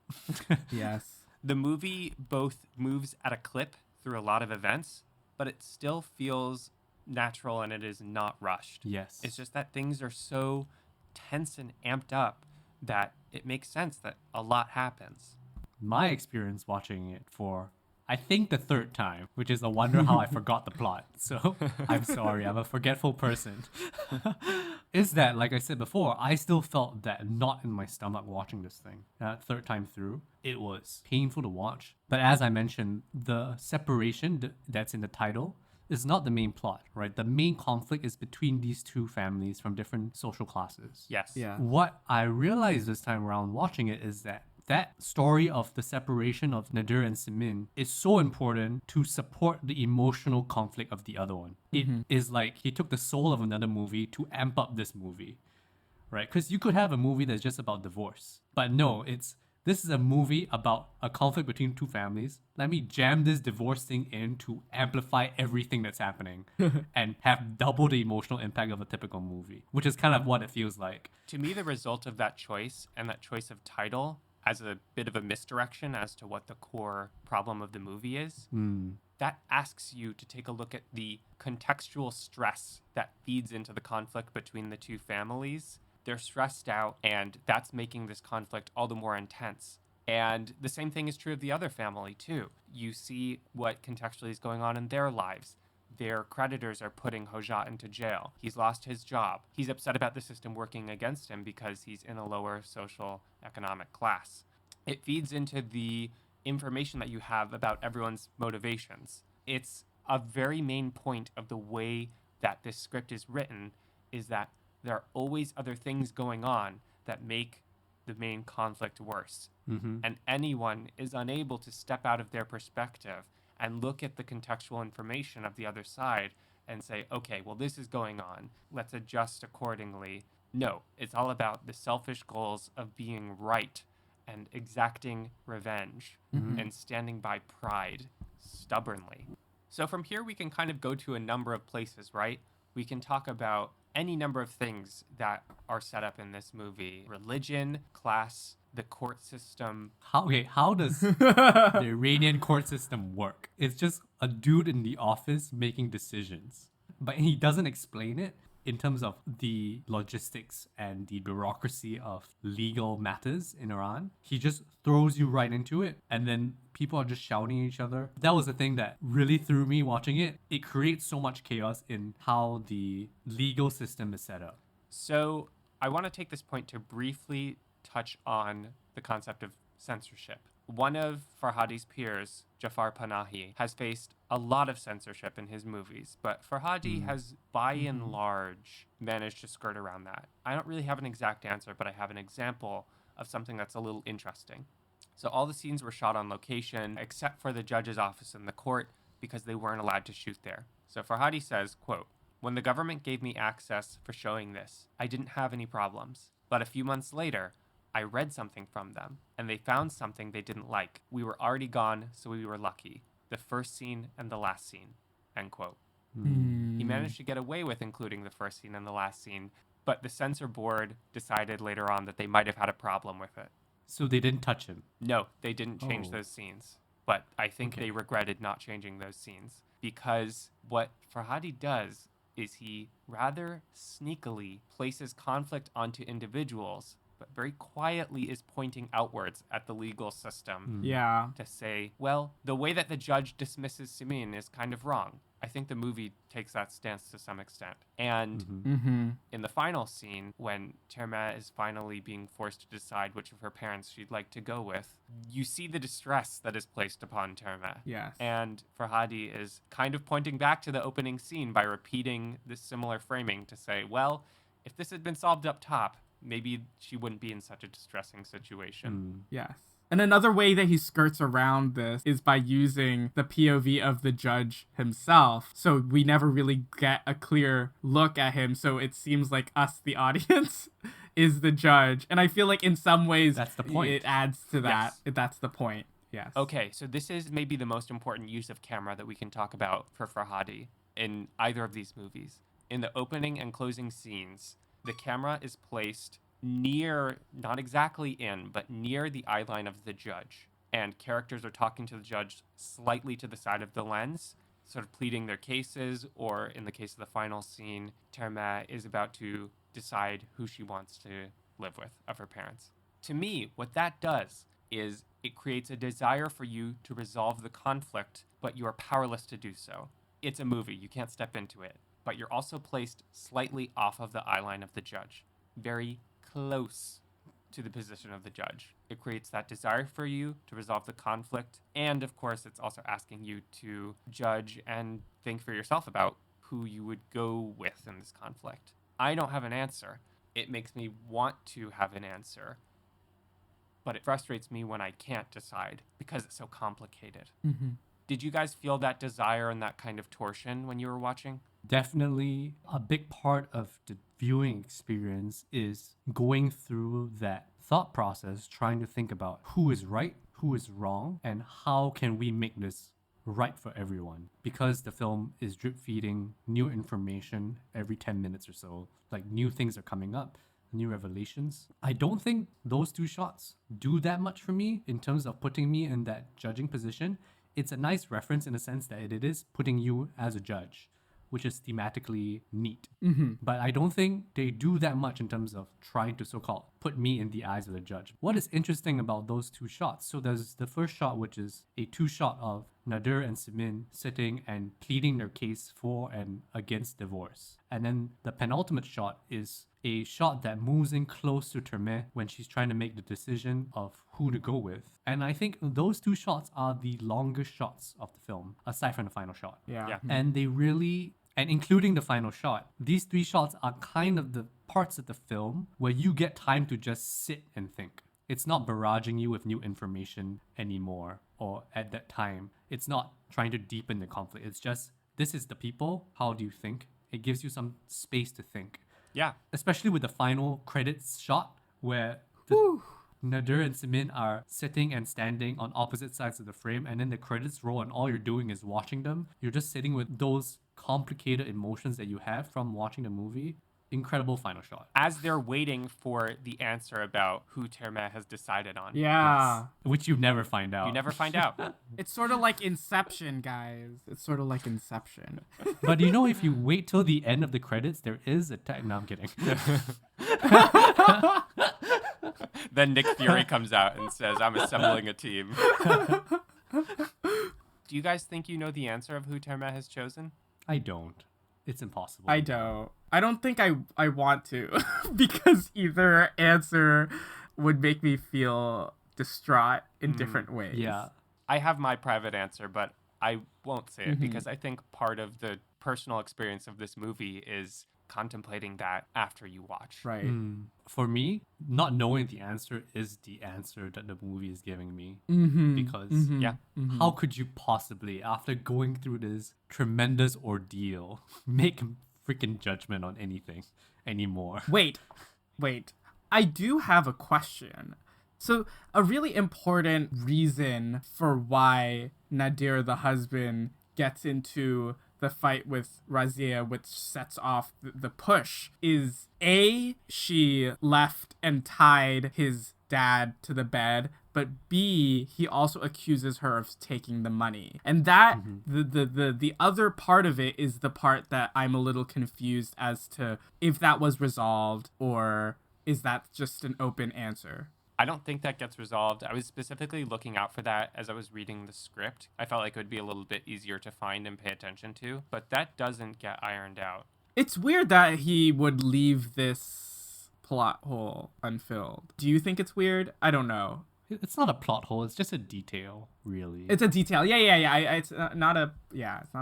Yes. The movie both moves at a clip through a lot of events, but it still feels natural and it is not rushed. Yes. It's just that things are so tense and amped up that it makes sense that a lot happens. My experience watching it for, I think, the third time, which is a wonder how I forgot the plot. So I'm sorry, I'm a forgetful person. Is that, like I said before, I still felt that knot in my stomach watching this thing. That third time through, it was painful to watch. But as I mentioned, the separation that's in the title is not the main plot, right? The main conflict is between these two families from different social classes. Yes. Yeah. What I realized this time around watching it is that story of the separation of Nadir and Simin is so important to support the emotional conflict of the other one. It is like he took the soul of another movie to amp up this movie, right? Because you could have a movie that's just about divorce, but no, this is a movie about a conflict between two families. Let me jam this divorce thing in to amplify everything that's happening and have double the emotional impact of a typical movie, which is kind of what it feels like. To me, the result of that choice and that choice of title as a bit of a misdirection as to what the core problem of the movie is, that asks you to take a look at the contextual stress that feeds into the conflict between the two families. They're stressed out, and that's making this conflict all the more intense. And the same thing is true of the other family, too. You see what contextually is going on in their lives. Their creditors are putting Hojat into jail. He's lost his job. He's upset about the system working against him because he's in a lower social economic class. It feeds into the information that you have about everyone's motivations. It's a very main point of the way that this script is written, is that there are always other things going on that make the main conflict worse. And anyone is unable to step out of their perspective and look at the contextual information of the other side and say, okay, well, this is going on. Let's adjust accordingly. No, it's all about the selfish goals of being right and exacting revenge and standing by pride stubbornly. So from here, we can kind of go to a number of places, right? We can talk about any number of things that are set up in this movie: religion, class, the court system. How does the Iranian court system work? It's just a dude in the office making decisions, but he doesn't explain it in terms of the logistics and the bureaucracy of legal matters in Iran. He just throws you right into it, and then people are just shouting at each other. That was the thing that really threw me watching it. It creates so much chaos in how the legal system is set up. So I want to take this point to briefly touch on the concept of censorship. One of Farhadi's peers, Jafar Panahi, has faced a lot of censorship in his movies, but Farhadi has, by and large, managed to skirt around that. I don't really have an exact answer, but I have an example of something that's a little interesting. So all the scenes were shot on location, except for the judge's office in the court, because they weren't allowed to shoot there. So Farhadi says, quote, "When the government gave me access for showing this, I didn't have any problems. But a few months later, I read something from them, and they found something they didn't like. We were already gone, so we were lucky. The first scene and the last scene." End quote. He managed to get away with including the first scene and the last scene, but the censor board decided later on that they might have had a problem with it. So they didn't touch him. No, they didn't change Oh. those scenes. But I think they regretted not changing those scenes, because what Farhadi does is he rather sneakily places conflict onto individuals, but very quietly is pointing outwards at the legal system Yeah. to say, well, the way that the judge dismisses Simin is kind of wrong. I think the movie takes that stance to some extent. And in the final scene, when Terma is finally being forced to decide which of her parents she'd like to go with, you see the distress that is placed upon Terma. Yes. And Farhadi is kind of pointing back to the opening scene by repeating this similar framing to say, well, if this had been solved up top, maybe she wouldn't be in such a distressing situation. Yes. And another way that he skirts around this is by using the POV of the judge himself. So we never really get a clear look at him. So it seems like us, the audience, is the judge. And I feel like in some ways, That's the point. It adds to that. Yes. That's the point. Yes. Okay, so this is maybe the most important use of camera that we can talk about for Farhadi in either of these movies. In the opening and closing scenes, the camera is placed near, not exactly in, but near the eye line of the judge. And characters are talking to the judge slightly to the side of the lens, sort of pleading their cases, or in the case of the final scene, Terma is about to decide who she wants to live with of her parents. To me, what that does is it creates a desire for you to resolve the conflict, but you are powerless to do so. It's a movie, you can't step into it, but you're also placed slightly off of the eye line of the judge. Very close to the position of the judge. It creates that desire for you to resolve the conflict. And of course, it's also asking you to judge and think for yourself about who you would go with in this conflict. I don't have an answer. It makes me want to have an answer, but it frustrates me when I can't decide because it's so complicated. Did you guys feel that desire and that kind of torsion when you were watching? Definitely a big part of the viewing experience is going through that thought process, trying to think about who is right, who is wrong, and how can we make this right for everyone. Because the film is drip feeding new information every 10 minutes or so, like new things are coming up, new revelations. I don't think those two shots do that much for me in terms of putting me in that judging position. It's a nice reference in a sense that it is putting you as a judge, which is thematically neat. But I don't think they do that much in terms of trying to so-called put me in the eyes of the judge. What is interesting about those two shots? So there's the first shot, which is a two-shot of Nadir and Simin sitting and pleading their case for and against divorce. And then the penultimate shot is a shot that moves in close to Termeh when she's trying to make the decision of who to go with. And I think those two shots are the longest shots of the film, aside from the final shot. Yeah. And they really, and including the final shot, these three shots are kind of the parts of the film where you get time to just sit and think. It's not barraging you with new information anymore, or at that time. It's not trying to deepen the conflict. It's just, this is the people, how do you think? It gives you some space to think. Yeah. Especially with the final credits shot where Nadir and Simin are sitting and standing on opposite sides of the frame, and then the credits roll and all you're doing is watching them. You're just sitting with those complicated emotions that you have from watching the movie. Incredible final shot. As they're waiting for the answer about who Termeh has decided on. Yeah. Which you never find out. You never find out. It's sort of like Inception, guys. It's sort of like Inception. But you know, if you wait till the end of the credits, there is a no, I'm kidding. Then Nick Fury comes out and says, I'm assembling a team. Do you guys think you know the answer of who Termeh has chosen? I don't. It's impossible. I don't. I don't think I want to because either answer would make me feel distraught in different ways. Yeah. I have my private answer, but I won't say it because I think part of the personal experience of this movie is contemplating that after you watch. Right. For me, not knowing the answer is the answer that the movie is giving me. Because Yeah. how could you possibly, after going through this tremendous ordeal, make a freaking judgment on anything anymore? Wait. I do have a question. So a really important reason for why Nadir, the husband, gets into the fight with Razia, which sets off the push, is A, she left and tied his dad to the bed, but B, he also accuses her of taking the money. And that the other part of it is the part that I'm a little confused as to if that was resolved or is that just an open answer. I don't think that gets resolved. I was specifically looking out for that as I was reading the script. I felt like it would be a little bit easier to find and pay attention to, but that doesn't get ironed out. It's weird that he would leave this plot hole unfilled. Do you think it's weird? I don't know. It's not a plot hole. It's just a detail, really. It's a detail. Yeah. It's not a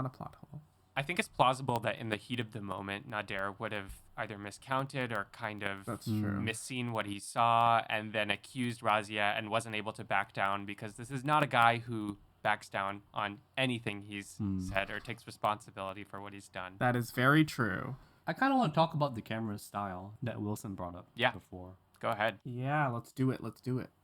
plot hole. I think it's plausible that in the heat of the moment, Nader would have either miscounted or kind of That's true. misseen what he saw and then accused Razia and wasn't able to back down, because this is not a guy who backs down on anything he's said or takes responsibility for what he's done. That is very true. I kind of want to talk about the camera style that Wilson brought up before. Go ahead. Yeah, let's do it.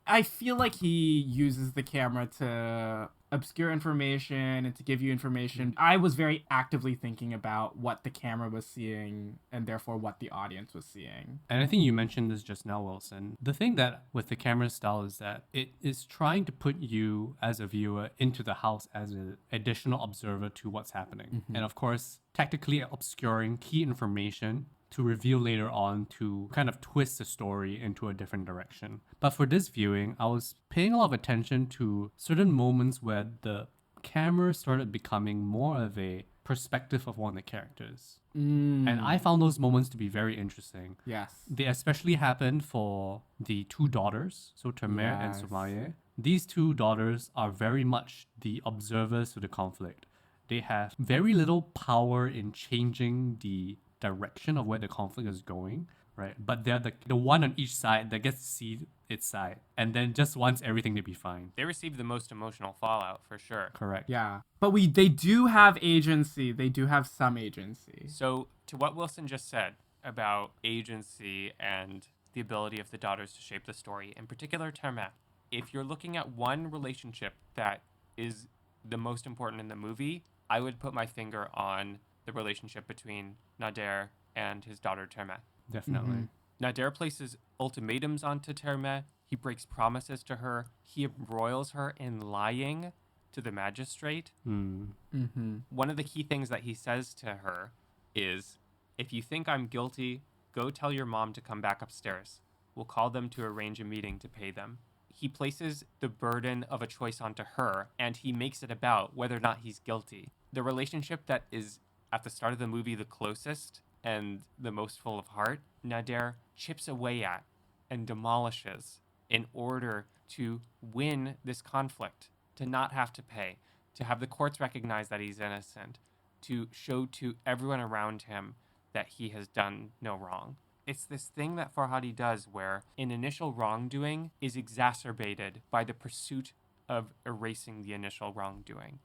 I feel like he uses the camera to obscure information and to give you information. I was very actively thinking about what the camera was seeing and therefore what the audience was seeing. And I think you mentioned this just now, Wilson. The thing that with the camera style is that it is trying to put you as a viewer into the house as an additional observer to what's happening. And of course, tactically obscuring key information to reveal later on to kind of twist the story into a different direction. But for this viewing, I was paying a lot of attention to certain moments where the camera started becoming more of a perspective of one of the characters. And I found those moments to be very interesting. Yes. They especially happened for the two daughters, so Tamer and Sumaye. These two daughters are very much the observers to the conflict. They have very little power in changing the direction of where the conflict is going, right? But they're the one on each side that gets to see its side and then just wants everything to be fine. They received the most emotional fallout, for sure. Correct. Yeah. But they do have agency. They do have some agency. So, to what Wilson just said about agency and the ability of the daughters to shape the story, in particular Termet, if you're looking at one relationship that is the most important in the movie, I would put my finger on the relationship between Nader and his daughter Termet. Definitely. Nader places ultimatums onto Termet. He breaks promises to her. He embroils her in lying to the magistrate. One of the key things that he says to her is, if you think I'm guilty, go tell your mom to come back upstairs. We'll call them to arrange a meeting to pay them. He places the burden of a choice onto her, and he makes it about whether or not he's guilty. The relationship that is at the start of the movie the closest and the most full of heart, Nader chips away at and demolishes in order to win this conflict, to not have to pay, to have the courts recognize that he's innocent, to show to everyone around him that he has done no wrong. It's this thing that Farhadi does where an initial wrongdoing is exacerbated by the pursuit of erasing the initial wrongdoing.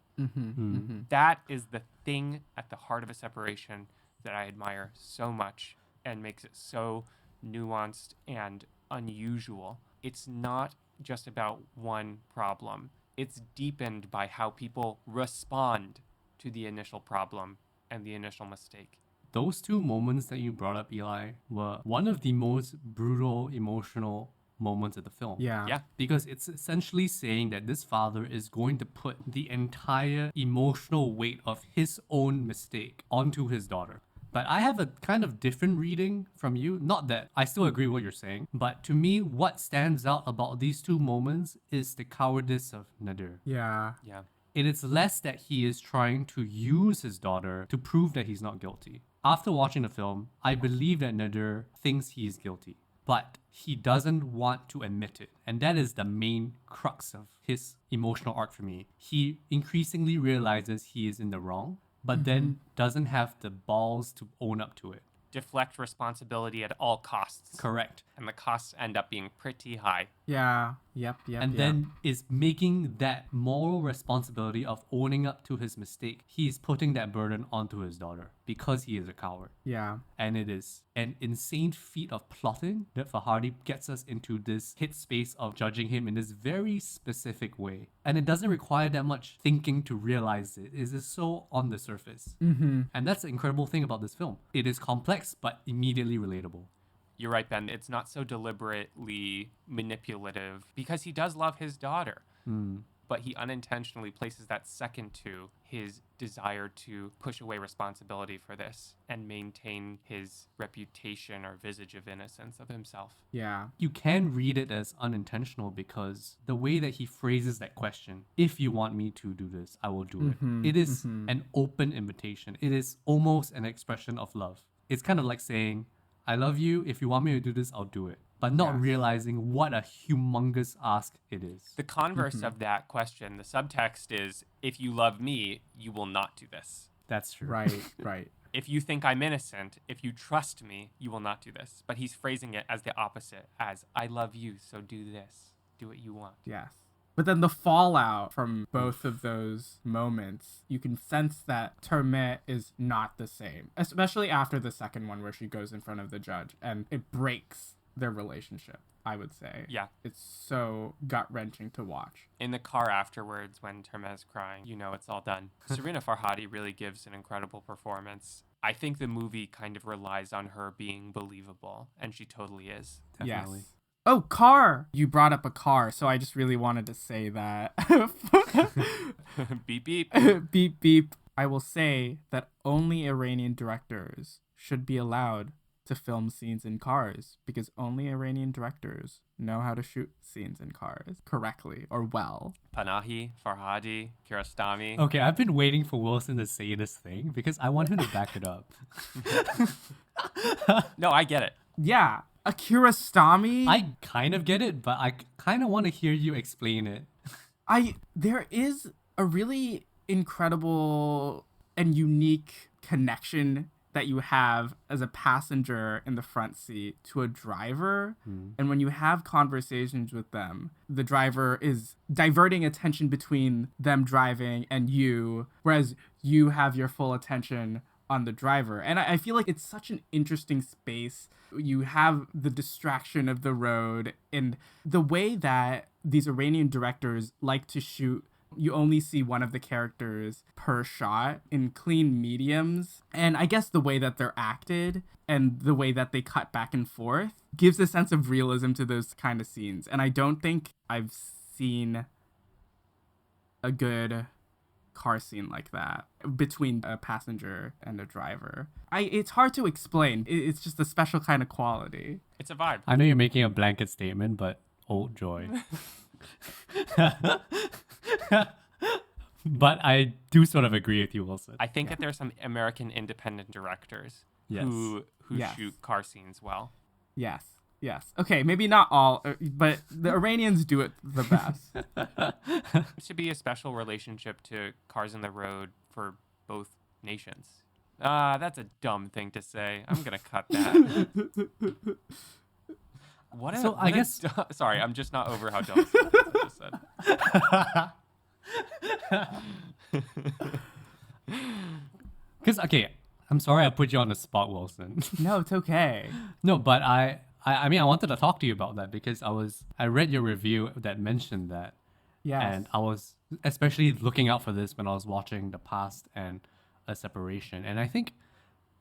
That is the thing at the heart of a separation that I admire so much and makes it so nuanced and unusual. It's not just about one problem. It's deepened by how people respond to the initial problem and the initial mistake. Those two moments that you brought up, Eli, were one of the most brutal, emotional moments of the film. Yeah. Because it's essentially saying that this father is going to put the entire emotional weight of his own mistake onto his daughter. But I have a kind of different reading from you. Not that I still agree with what you're saying, but to me, what stands out about these two moments is the cowardice of Nader. Yeah. It is less that he is trying to use his daughter to prove that he's not guilty. After watching the film, I believe that Nader thinks he is guilty, but he doesn't want to admit it. And that is the main crux of his emotional arc for me. He increasingly realizes he is in the wrong, but then doesn't have the balls to own up to it. Deflect responsibility at all costs. Correct. And the costs end up being pretty high. Yeah. Yep. And then is making that moral responsibility of owning up to his mistake. He's putting that burden onto his daughter because he is a coward. Yeah. And it is an insane feat of plotting that Farhadi gets us into this hit space of judging him in this very specific way. And it doesn't require that much thinking to realize it. It is so on the surface. And that's the incredible thing about this film. It is complex but immediately relatable. You're right, Ben. It's not so deliberately manipulative because he does love his daughter. But he unintentionally places that second to his desire to push away responsibility for this and maintain his reputation or visage of innocence of himself. Yeah. You can read it as unintentional because the way that he phrases that question, if you want me to do this, I will do it. It is an open invitation. It is almost an expression of love. It's kind of like saying, I love you. If you want me to do this, I'll do it. But not realizing what a humongous ask it is. The converse of that question, the subtext is, if you love me, you will not do this. That's true. Right. If you think I'm innocent, if you trust me, you will not do this. But he's phrasing it as the opposite, as I love you, so do this. Do what you want. Yes. But then the fallout from both of those moments, you can sense that Termet is not the same, especially after the second one where she goes in front of the judge and it breaks their relationship, I would say. Yeah. It's so gut-wrenching to watch. In the car afterwards, when Termet's crying, you know it's all done. Serena Farhadi really gives an incredible performance. I think the movie kind of relies on her being believable, and she totally is. Definitely. Yes. Oh, car! You brought up a car, so I just really wanted to say that. Beep, beep. Beep, beep. I will say that only Iranian directors should be allowed to film scenes in cars because only Iranian directors know how to shoot scenes in cars correctly or well. Panahi, Farhadi, Kiarostami. Okay, I've been waiting for Wilson to say this thing because I want him to back it up. No, I get it. Yeah. Akira Stami. I kind of get it, but I kind of want to hear you explain it. There is a really incredible and unique connection that you have as a passenger in the front seat to a driver. And when you have conversations with them, the driver is diverting attention between them driving and you, whereas you have your full attention on the driver. And I feel like it's such an interesting space. You have the distraction of the road and the way that these Iranian directors like to shoot. You only see one of the characters per shot in clean mediums. And I guess the way that they're acted and the way that they cut back and forth gives a sense of realism to those kind of scenes. And I don't think I've seen a good car scene like that between a passenger and a driver. It's hard to explain. It's just a special kind of quality. It's a vibe. I know you're making a blanket statement, but old joy. But I do sort of agree with you, Wilson. I think that there's some American independent directors who shoot car scenes well. Yes. Okay, maybe not all, but the Iranians do it the best. There should be a special relationship to cars on the road for both nations. That's a dumb thing to say. I'm going to cut that. Sorry, I'm just not over how dumb I just said. Because, okay, I'm sorry I put you on the spot, Wilson. No, it's okay. No, but I mean, I wanted to talk to you about that because I read your review that mentioned that. Yes. And I was especially looking out for this when I was watching The Past and A Separation. And I think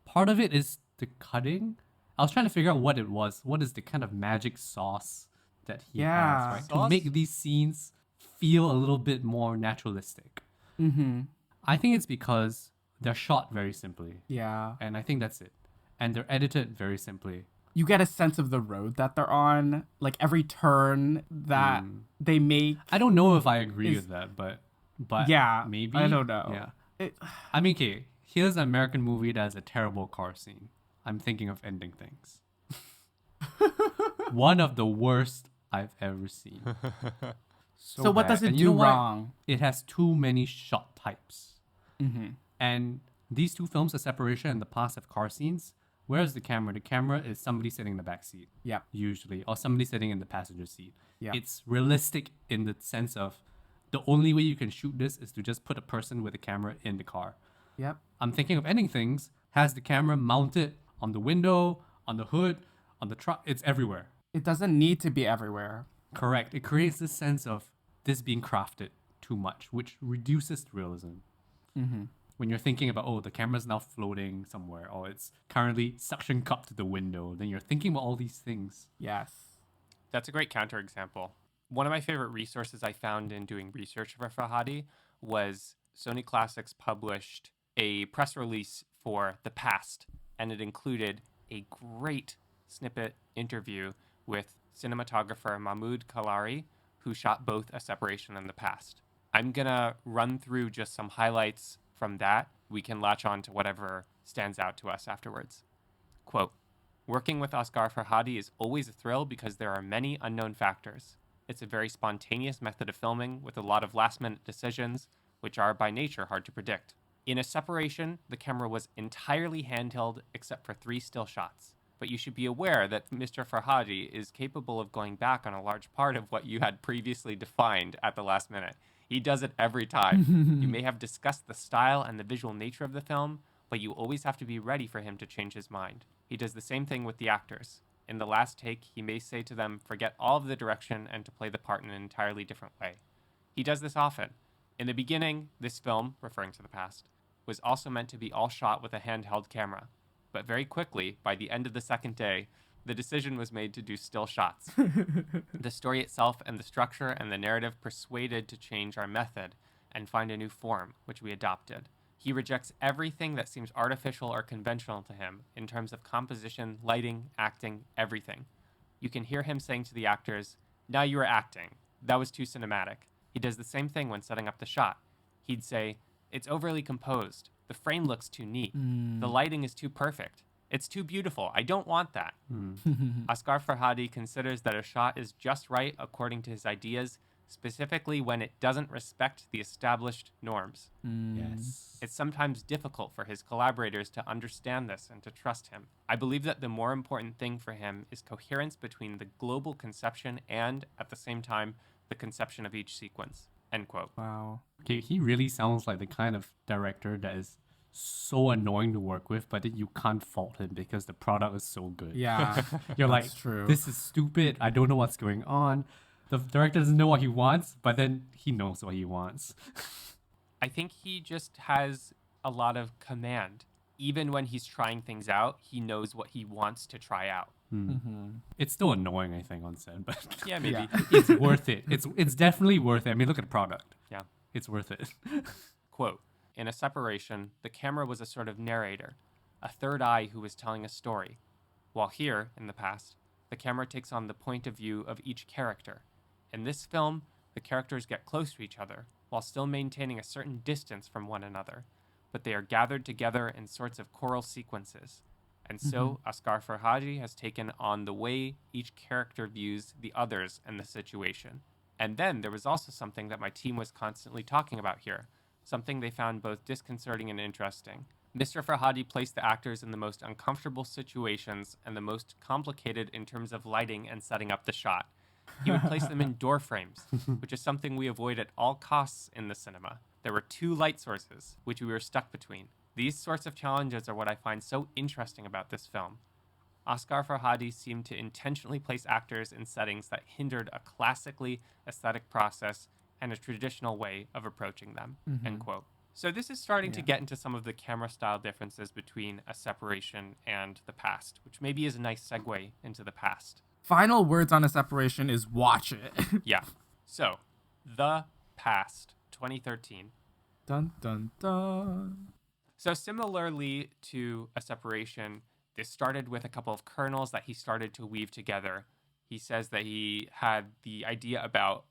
part of it is the cutting. I was trying to figure out what it was. What is the kind of magic sauce that he has, right? To make these scenes feel a little bit more naturalistic. Mm-hmm. I think it's because they're shot very simply. Yeah. And I think that's it. And they're edited very simply. You get a sense of the road that they're on, like every turn that they make. I don't know if I agree with that, but yeah, maybe. I don't know. Yeah. I mean, okay, here's an American movie that has a terrible car scene. I'm thinking of Ending Things. One of the worst I've ever seen. So what does it do wrong? It has too many shot types. Mm-hmm. And these two films, The Separation and The Past, have car scenes. Where's the camera? The camera is somebody sitting in the back seat. Yeah. Usually. Or somebody sitting in the passenger seat. Yeah. It's realistic in the sense of the only way you can shoot this is to just put a person with a camera in the car. Yep. I'm thinking of Ending Things has the camera mounted on the window, on the hood, on the truck. It's everywhere. It doesn't need to be everywhere. Correct. It creates this sense of this being crafted too much, which reduces the realism. Mm-hmm. when you're thinking about, oh, the camera's now floating somewhere, or it's currently suction cupped to the window, then you're thinking about all these things. Yes. That's a great counterexample. One of my favorite resources I found in doing research for Farhadi was Sony Classics published a press release for The Past, and it included a great snippet interview with cinematographer Mahmoud Kalari, who shot both A Separation and The Past. I'm going to run through just some highlights from that. We can latch on to whatever stands out to us afterwards. Quote, "Working with Asghar Farhadi is always a thrill because there are many unknown factors. It's a very spontaneous method of filming with a lot of last-minute decisions, which are by nature hard to predict. In A Separation, the camera was entirely handheld except for 3 still shots. But you should be aware that Mr. Farhadi is capable of going back on a large part of what you had previously defined at the last minute. He does it every time. You may have discussed the style and the visual nature of the film, but you always have to be ready for him to change his mind. He does the same thing with the actors. In the last take, he may say to them, forget all of the direction and to play the part in an entirely different way. He does this often. In the beginning, this film, referring to The Past, was also meant to be all shot with a handheld camera. But very quickly, by the end of the second day, the decision was made to do still shots. The story itself and the structure and the narrative persuaded to change our method and find a new form, which we adopted. He rejects everything that seems artificial or conventional to him in terms of composition, lighting, acting, everything. You can hear him saying to the actors, now you are acting. That was too cinematic. He does the same thing when setting up the shot. He'd say, it's overly composed. The frame looks too neat. The lighting is too perfect. It's too beautiful. I don't want that. Asghar Farhadi considers that a shot is just right according to his ideas, specifically when it doesn't respect the established norms. Yes. It's sometimes difficult for his collaborators to understand this and to trust him. I believe that the more important thing for him is coherence between the global conception and, at the same time, the conception of each sequence. End quote. Wow. Okay, he really sounds like the kind of director that is so annoying to work with, but then you can't fault him because the product is so good. Yeah. You're like, that's true. this is stupid. I don't know what's going on. The director doesn't know what he wants, but then he knows what he wants. I think he just has a lot of command. Even when he's trying things out, he knows what he wants to try out. It's still annoying, I think, on set, but Yeah, maybe. Yeah. it's worth it. It's definitely worth it. I mean, look at the product. Yeah. It's worth it. Quote, in A Separation, the camera was a sort of narrator, a third eye who was telling a story. While here, in The Past, the camera takes on the point of view of each character. In this film, the characters get close to each other, while still maintaining a certain distance from one another, but they are gathered together in sorts of choral sequences. And so, Asghar Farhadi has taken on the way each character views the others and the situation. And then there was also something that my team was constantly talking about here, something they found both disconcerting and interesting. Mr. Farhadi placed the actors in the most uncomfortable situations and the most complicated in terms of lighting and setting up the shot. He would place them in door frames, which is something we avoid at all costs in the cinema. There were 2 light sources, which we were stuck between. These sorts of challenges are what I find so interesting about this film. Asghar Farhadi seemed to intentionally place actors in settings that hindered a classically aesthetic process and a traditional way of approaching them. End quote. So this is starting to get into some of the camera style differences between A Separation and The Past, which maybe is a nice segue into The Past. Final words on A Separation is watch it. Yeah. So, The Past, 2013. Dun dun dun. So similarly to A Separation, this started with a couple of kernels that he started to weave together. He says that he had the idea about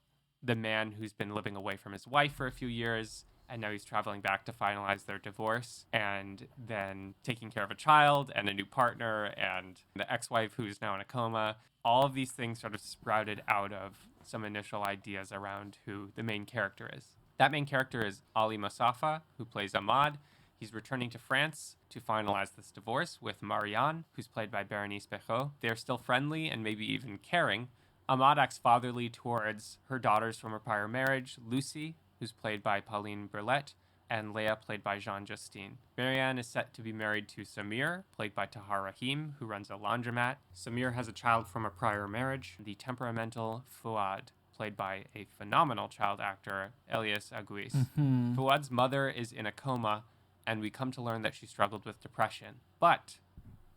the man who's been living away from his wife for a few years, and now he's traveling back to finalize their divorce, and then taking care of a child and a new partner and the ex-wife who's now in a coma. All of these things sort of sprouted out of some initial ideas around who the main character is. That main character is Ali Moussafa, who plays Ahmad. He's returning to France to finalize this divorce with Marianne, who's played by Berenice Bejo. They're still friendly and maybe even caring. Ahmad acts fatherly towards her daughters from a prior marriage, Lucy, who's played by Pauline Burlette, and Leia, played by Jean Justine. Marianne is set to be married to Samir, played by Tahar Rahim, who runs a laundromat. Samir has a child from a prior marriage, the temperamental Fouad, played by a phenomenal child actor, Elias Aguis. Fouad's mother is in a coma, and we come to learn that she struggled with depression. But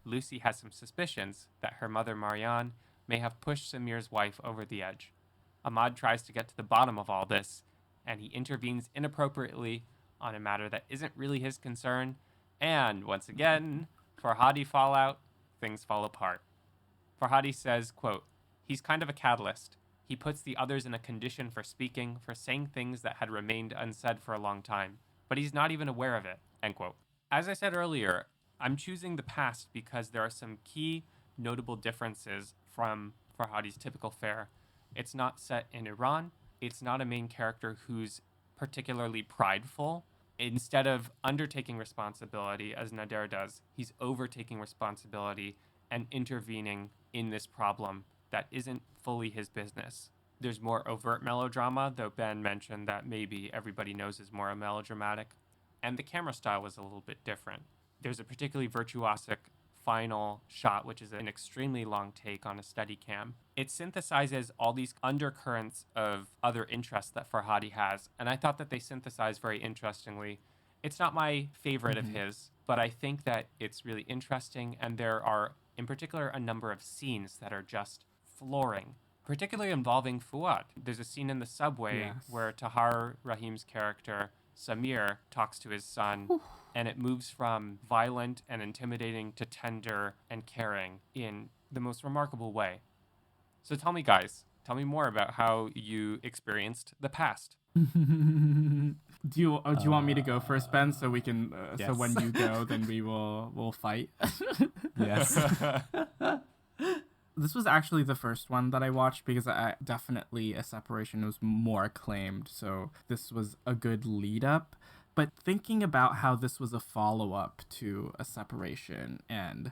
Lucy has some suspicions that her mother Marianne may have pushed Samir's wife over the edge. Ahmad tries to get to the bottom of all this, and he intervenes inappropriately on a matter that isn't really his concern. And once again, Farhadi fallout, things fall apart. Farhadi says, quote, "He's kind of a catalyst. He puts the others in a condition for speaking, for saying things that had remained unsaid for a long time. But he's not even aware of it," end quote. As I said earlier, I'm choosing the past because there are some key notable differences from Farhadi's typical fare. It's not set in Iran. It's not a main character who's particularly prideful. Instead of undertaking responsibility, as Nader does, he's overtaking responsibility and intervening in this problem that isn't fully his business. There's more overt melodrama, though Ben mentioned that maybe Everybody Knows is more melodramatic. And the camera style was a little bit different. There's a particularly virtuosic final shot, which is an extremely long take on a Steadicam. It synthesizes all these undercurrents of other interests that Farhadi has, and I thought that they synthesized very interestingly. It's not my favorite of his, but I think that it's really interesting, and there are, in particular, a number of scenes that are just flooring, particularly involving Fuad. There's a scene in the subway where Tahar Rahim's character, Samir, talks to his son, and it moves from violent and intimidating to tender and caring in the most remarkable way. So tell me, guys, tell me more about how you experienced the past. Do you want me to go first, Ben, so we can so Yes. when you go, then we'll fight? Yes. This was actually the first one that I watched because I definitely A Separation was more acclaimed, so this was a good lead up. But thinking about how this was a follow-up to A Separation and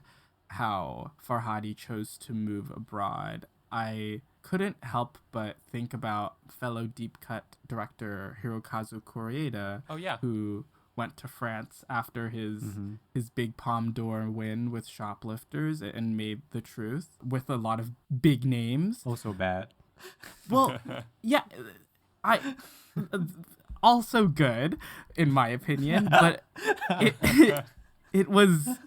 how Farhadi chose to move abroad, I couldn't help but think about fellow deep cut director Hirokazu Koreeda, Oh, yeah. who went to France after his big Palme d'Or win with Shoplifters and made The Truth with a lot of big names. Also bad. Well, yeah, I also good in my opinion, but it was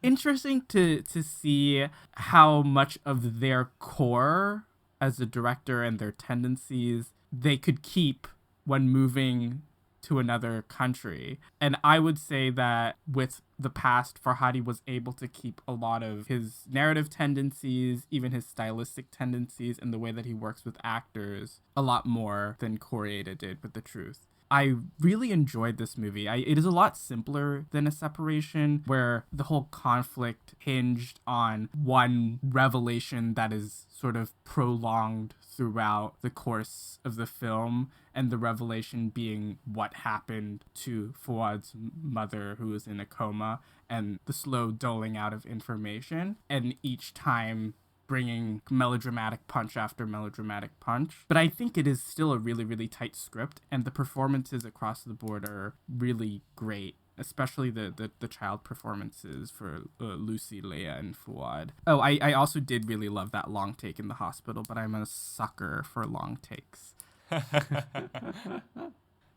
interesting to see how much of their core as a director and their tendencies they could keep when moving to another country. And I would say that with the past, Farhadi was able to keep a lot of his narrative tendencies, even his stylistic tendencies, and the way that he works with actors a lot more than Koreeda did with The Truth. I really enjoyed this movie. It is a lot simpler than A Separation, where the whole conflict hinged on one revelation that is sort of prolonged throughout the course of the film, and the revelation being what happened to Fuad's mother, who was in a coma, and the slow doling out of information, and each time bringing melodramatic punch after melodramatic punch. But I think it is still a really, really tight script, and the performances across the board are really great, especially the child performances for Lucy, Leia, and Fuad. Oh, I also did really love that long take in the hospital, but I'm a sucker for long takes. How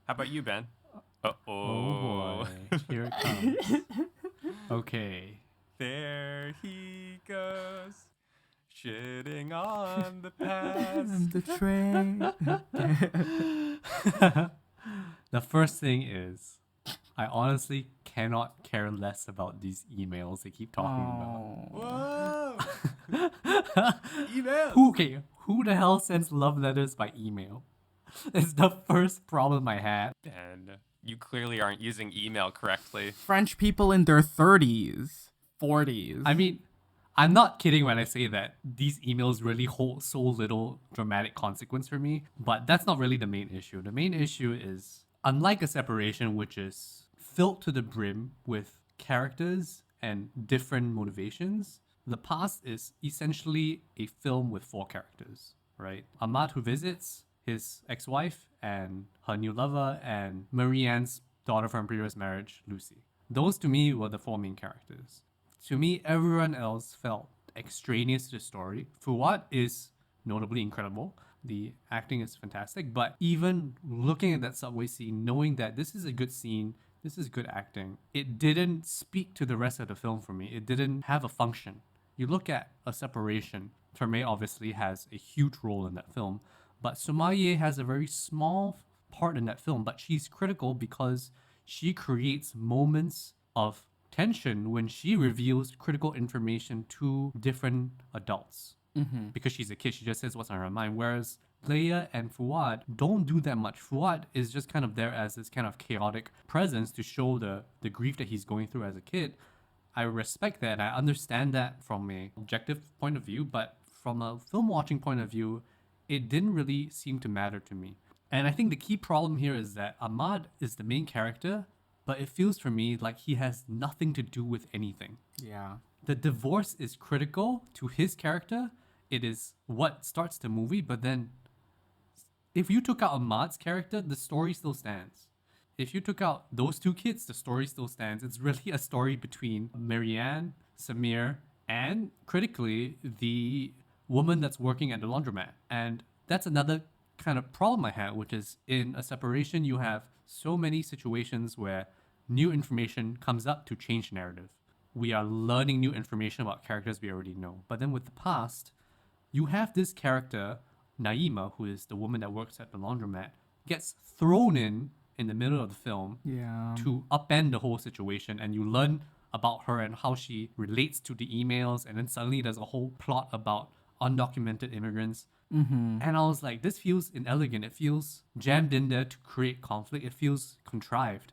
about you, Ben? Uh-oh. Oh boy. Here it comes. Okay. There he goes, shitting on the past. The train. The first thing is, I honestly cannot care less about these emails they keep talking Whoa! about. Email. Who the hell sends love letters by email? It's the first problem I had. And you clearly aren't using email correctly. French people in their 30s, 40s. I mean, I'm not kidding when I say that these emails really hold so little dramatic consequence for me, but that's not really the main issue. The main issue is, unlike A Separation, which is filled to the brim with characters and different motivations, The Past is essentially a film with 4 characters, right? Ahmad, who visits his ex-wife and her new lover, and Marianne's daughter from previous marriage, Lucy. Those to me were the 4 main characters. To me, everyone else felt extraneous to the story. Fuad is notably incredible. The acting is fantastic, but even looking at that subway scene, knowing that this is a good scene This is good acting. It didn't speak to the rest of the film for me. It didn't have a function. You look at A Separation. Terme obviously has a huge role in that film, but Somalie has a very small part in that film, but she's critical because she creates moments of tension when she reveals critical information to different adults. Because she's a kid, she just says what's on her mind. Whereas Leia and Fuad don't do that much. Fuad is just kind of there as this kind of chaotic presence to show the grief that he's going through as a kid. I respect that. I understand that from a objective point of view, but from a film watching point of view, it didn't really seem to matter to me. And I think the key problem here is that Ahmad is the main character, but it feels for me like he has nothing to do with anything. Yeah. The divorce is critical to his character. It is what starts the movie, but then if you took out Ahmad's character, the story still stands. If you took out those two kids, the story still stands. It's really a story between Marianne, Samir, and critically, the woman that's working at the laundromat. And that's another kind of problem I had, which is in A Separation, you have so many situations where new information comes up to change narrative. We are learning new information about characters we already know. But then with the past, you have this character, Naima, who is the woman that works at the laundromat, gets thrown in the middle of the film Yeah. to upend the whole situation, and you learn about her and how she relates to the emails, and then suddenly there's a whole plot about undocumented immigrants. And I was like, this feels inelegant. It feels jammed in there to create conflict. It feels contrived.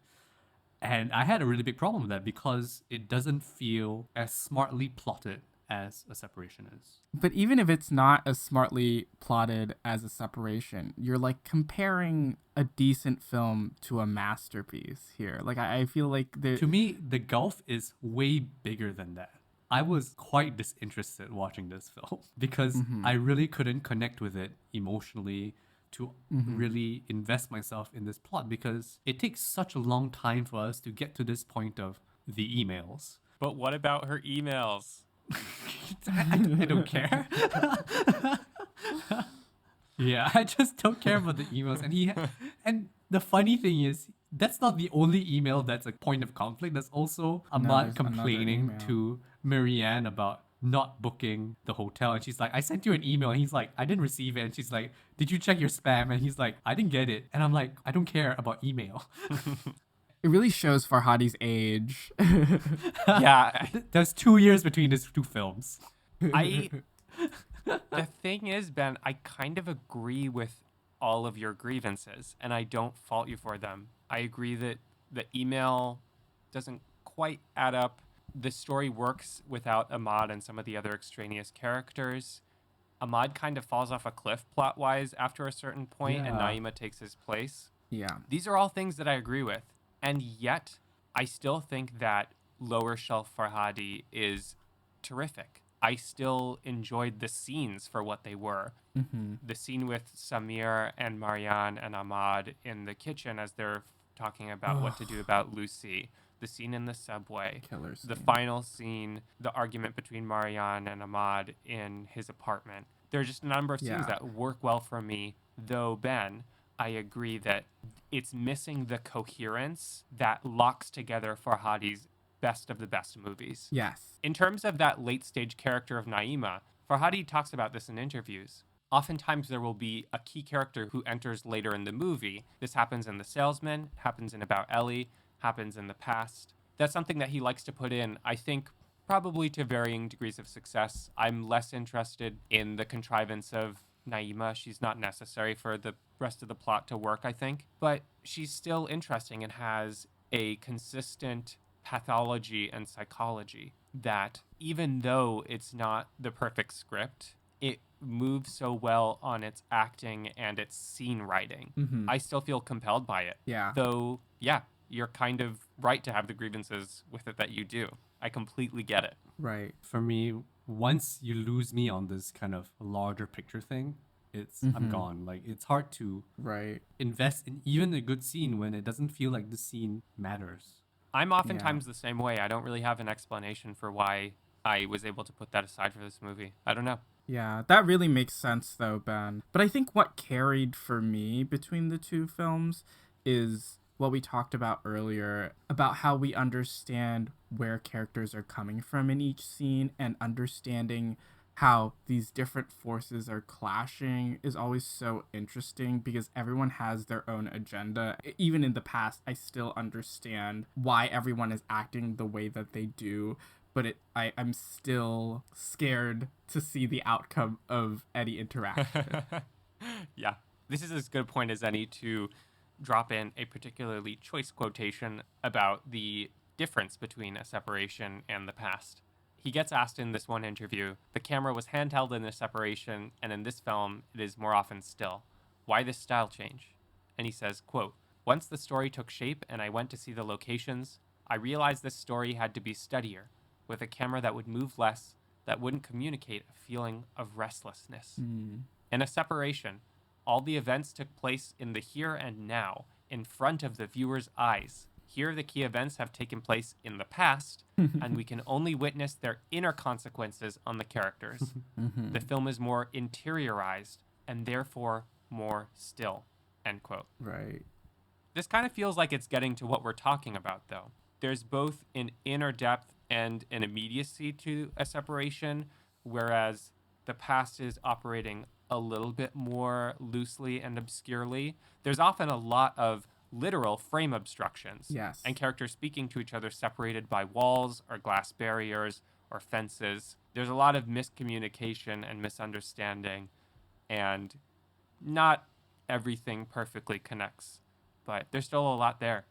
And I had a really big problem with that because it doesn't feel as smartly plotted as A Separation is. But even if it's not as smartly plotted as A Separation, you're like comparing a decent film to a masterpiece here. Like I feel like To me, the gulf is way bigger than that. I was quite disinterested watching this film because I really couldn't connect with it emotionally to really invest myself in this plot because it takes such a long time for us to get to this point of the emails. But what about her emails? I don't care. Yeah, I just don't care about the emails. And the funny thing is, that's not the only email that's a point of conflict. There's also Ahmad there's complaining another email. to Marianne about not booking the hotel. And she's like, I sent you an email. And he's like, I didn't receive it. And she's like, did you check your spam? And he's like, I didn't get it. And I'm like, I don't care about email. it really shows Farhadi's age. Yeah, There's 2 years between these two films. the thing is, Ben, I kind of agree with all of your grievances, and I don't fault you for them. I agree that the email doesn't quite add up. The story works without Ahmad and some of the other extraneous characters. Ahmad kind of falls off a cliff plot-wise after a certain point, and Yeah. Naima takes his place. Yeah. These are all things that I agree with. And yet, I still think that Lower Shelf Farhadi is terrific. I still enjoyed the scenes for what they were. The scene with Samir and Marianne and Ahmad in the kitchen as they're talking about what to do about Lucy. The scene in the subway. Killer The scene. final scene, the argument between Marianne and Ahmad in his apartment. There are just a number of scenes Yeah. that work well for me, though, Ben, I agree that it's missing the coherence that locks together Farhadi's best of the best movies. Yes. In terms of that late stage character of Naima, Farhadi talks about this in interviews. Oftentimes there will be a key character who enters later in the movie. This happens in The Salesman, happens in About Ellie, happens in the past. That's something that he likes to put in, I think, probably to varying degrees of success. I'm less interested in the contrivance of Naima. She's not necessary for the rest of the plot to work, I think. But she's still interesting and has a consistent pathology and psychology that, even though it's not the perfect script, it moves so well on its acting and its scene writing. I still feel compelled by it. Yeah. Though, yeah, you're kind of right to have the grievances with it that you do. I completely get it. Right. For me, once you lose me on this kind of larger picture thing, I'm gone. Like, it's hard to Right. invest in even a good scene when it doesn't feel like the scene matters. I'm oftentimes the same way. I don't really have an explanation for why I was able to put that aside for this movie. I don't know. Yeah, that really makes sense though, Ben. But I think what carried for me between the two films is what we talked about earlier about how we understand where characters are coming from in each scene, and understanding how these different forces are clashing is always so interesting because everyone has their own agenda. Even in the past, I still understand why everyone is acting the way that they do, but I'm still scared to see the outcome of any interaction. Yeah. This is as good a point as any to drop in a particularly choice quotation about the difference between a separation and the past. He gets asked in this one interview, the camera was handheld in the separation, and in this film, it is more often still. Why this style change? And he says, quote, once the story took shape and I went to see the locations, I realized this story had to be steadier, with a camera that would move less, that wouldn't communicate a feeling of restlessness. In a separation, all the events took place in the here and now, in front of the viewer's eyes. Here, the key events have taken place in the past, and we can only witness their inner consequences on the characters. The film is more interiorized, and therefore more still, end quote. Right. This kind of feels like it's getting to what we're talking about, though. There's both an inner depth and an immediacy to a separation, whereas the past is operating a little bit more loosely and obscurely. There's often a lot of literal frame obstructions. Yes. And characters speaking to each other separated by walls or glass barriers or fences. There's a lot of miscommunication and misunderstanding, and not everything perfectly connects, but there's still a lot there.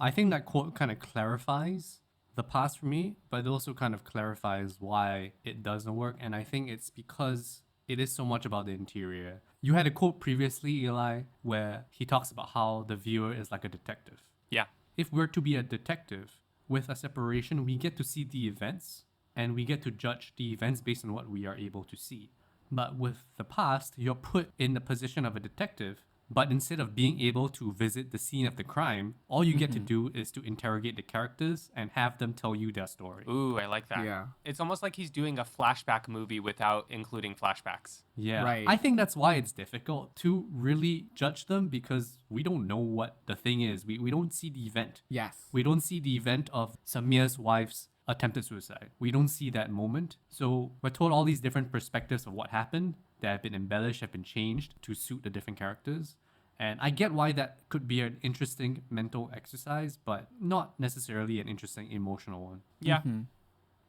I think that quote kind of clarifies the past for me, but it also kind of clarifies why it doesn't work. And I think it's because it is so much about the interior. You had a quote previously, Eli, where he talks about how the viewer is like a detective. Yeah. If we're to be a detective with a separation, we get to see the events and we get to judge the events based on what we are able to see. But with the past, you're put in the position of a detective, but instead of being able to visit the scene of the crime, all you get to do is to interrogate the characters and have them tell you their story. Ooh, I like that. Yeah. It's almost like he's doing a flashback movie without including flashbacks. Yeah. Right. I think that's why it's difficult to really judge them, because we don't know what the thing is. We don't see the event. Yes. We don't see the event of Samir's wife's attempted suicide. We don't see that moment. So we're told all these different perspectives of what happened that have been embellished, have been changed to suit the different characters. And I get why that could be an interesting mental exercise, but not necessarily an interesting emotional one. Yeah.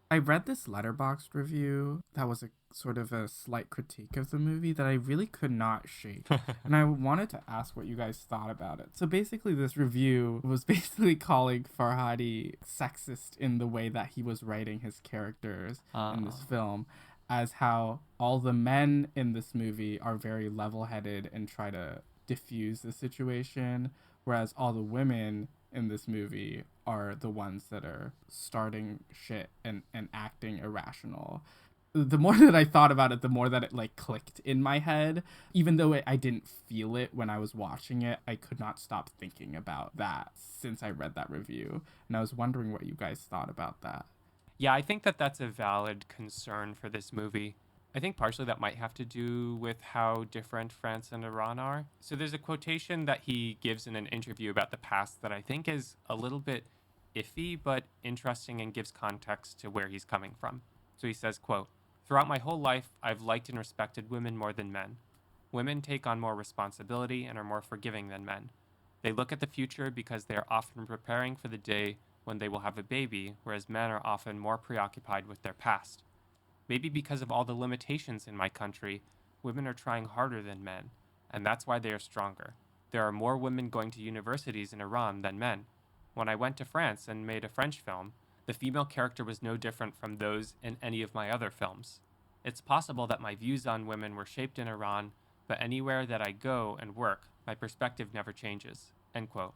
I read this Letterboxd review that was a sort of a slight critique of the movie that I really could not shake. And I wanted to ask what you guys thought about it. So basically this review was basically calling Farhadi sexist in the way that he was writing his characters in this film, as how all the men in this movie are very level-headed and try to diffuse the situation, whereas all the women in this movie are the ones that are starting shit and acting irrational. The more that I thought about it, the more that it like clicked in my head. Even though I didn't feel it when I was watching it, I could not stop thinking about that since I read that review. And I was wondering what you guys thought about that. Yeah, I think that that's a valid concern for this movie. I think partially that might have to do with how different France and Iran are. So there's a quotation that he gives in an interview about the past that I think is a little bit iffy, but interesting and gives context to where he's coming from. So he says, quote, throughout my whole life, I've liked and respected women more than men. Women take on more responsibility and are more forgiving than men. They look at the future because they are often preparing for the day when they will have a baby, whereas men are often more preoccupied with their past. Maybe because of all the limitations in my country, women are trying harder than men, and that's why they are stronger. There are more women going to universities in Iran than men. When I went to France and made a French film, the female character was no different from those in any of my other films. It's possible that my views on women were shaped in Iran, but anywhere that I go and work, my perspective never changes. End quote.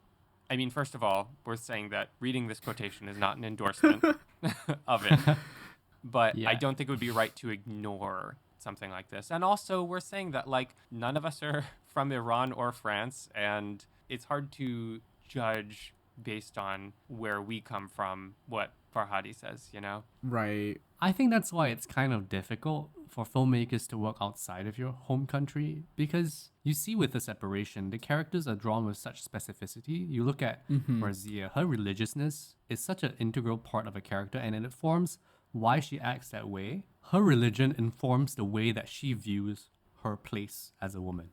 I mean, first of all, we're saying that reading this quotation is not an endorsement of it. But Yeah. I don't think it would be right to ignore something like this. And also, we're saying that, like, none of us are from Iran or France, and it's hard to judge based on where we come from what Farhadi says, you know? Right. I think that's why it's kind of difficult for filmmakers to work outside of your home country, because you see with the separation, the characters are drawn with such specificity. You look at Razia, her religiousness is such an integral part of a character, and it informs why she acts that way. Her religion informs the way that she views her place as a woman.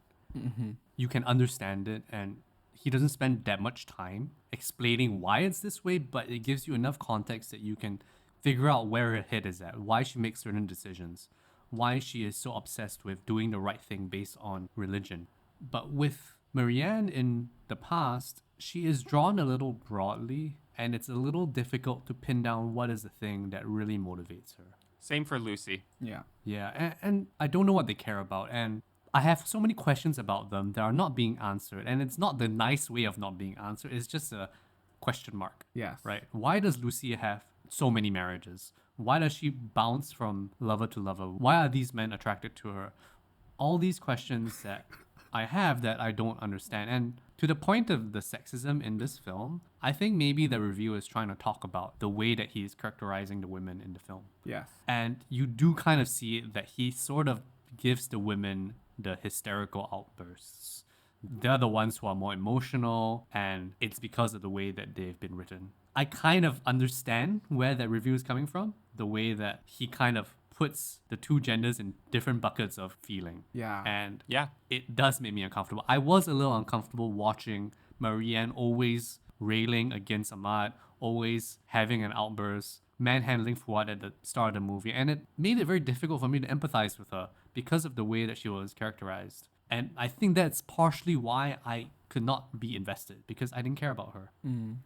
You can understand it, and he doesn't spend that much time explaining why it's this way, but it gives you enough context that you can figure out where her head is at, why she makes certain decisions, why she is so obsessed with doing the right thing based on religion. But with Marianne in the past, she is drawn a little broadly, and it's a little difficult to pin down what is the thing that really motivates her. Same for Lucy. Yeah. Yeah, and I don't know what they care about, and I have so many questions about them that are not being answered, and it's not the nice way of not being answered, it's just a question mark. Yes. Right? Why does Lucy have so many marriages? Why does she bounce from lover to lover? Why are these men attracted to her? All these questions that I have that I don't understand. And to the point of the sexism in this film, I think maybe the reviewer is trying to talk about the way that he's characterizing the women in the film. Yes. And you do kind of see that he sort of gives the women the hysterical outbursts. They're the ones who are more emotional, and it's because of the way that they've been written. I kind of understand where that review is coming from, the way that he kind of puts the two genders in different buckets of feeling. Yeah. And Yeah. it does make me uncomfortable. I was a little uncomfortable watching Marianne always railing against Ahmad, always having an outburst, manhandling Fuad at the start of the movie. And it made it very difficult for me to empathize with her because of the way that she was characterized. And I think that's partially why I could not be invested, because I didn't care about her.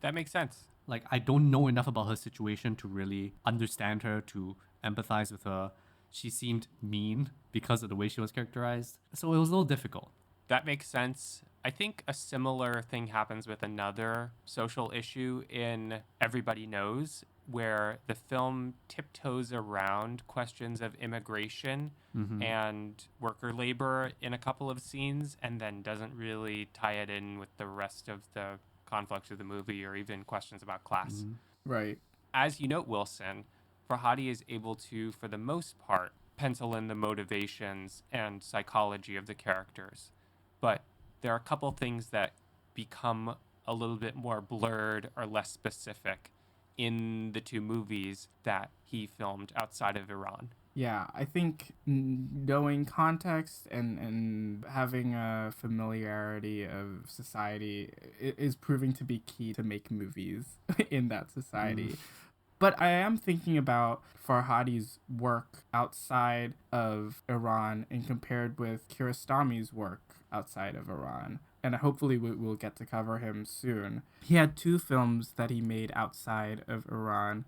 That makes sense. Like, I don't know enough about her situation to really understand her, to empathize with her. She seemed mean because of the way she was characterized. So it was a little difficult. That makes sense. I think a similar thing happens with another social issue in Everybody Knows, where the film tiptoes around questions of immigration and worker labor in a couple of scenes, and then doesn't really tie it in with the rest of the conflicts of the movie or even questions about class. Right. As you note, Wilson, Farhadi is able to, for the most part, pencil in the motivations and psychology of the characters. But there are a couple things that become a little bit more blurred or less specific in the two movies that he filmed outside of Iran. Yeah, I think knowing context and having a familiarity of society is proving to be key to make movies in that society. But I am thinking about Farhadi's work outside of Iran and compared with Kiarostami's work outside of Iran. And hopefully we'll get to cover him soon. He had two films that he made outside of Iran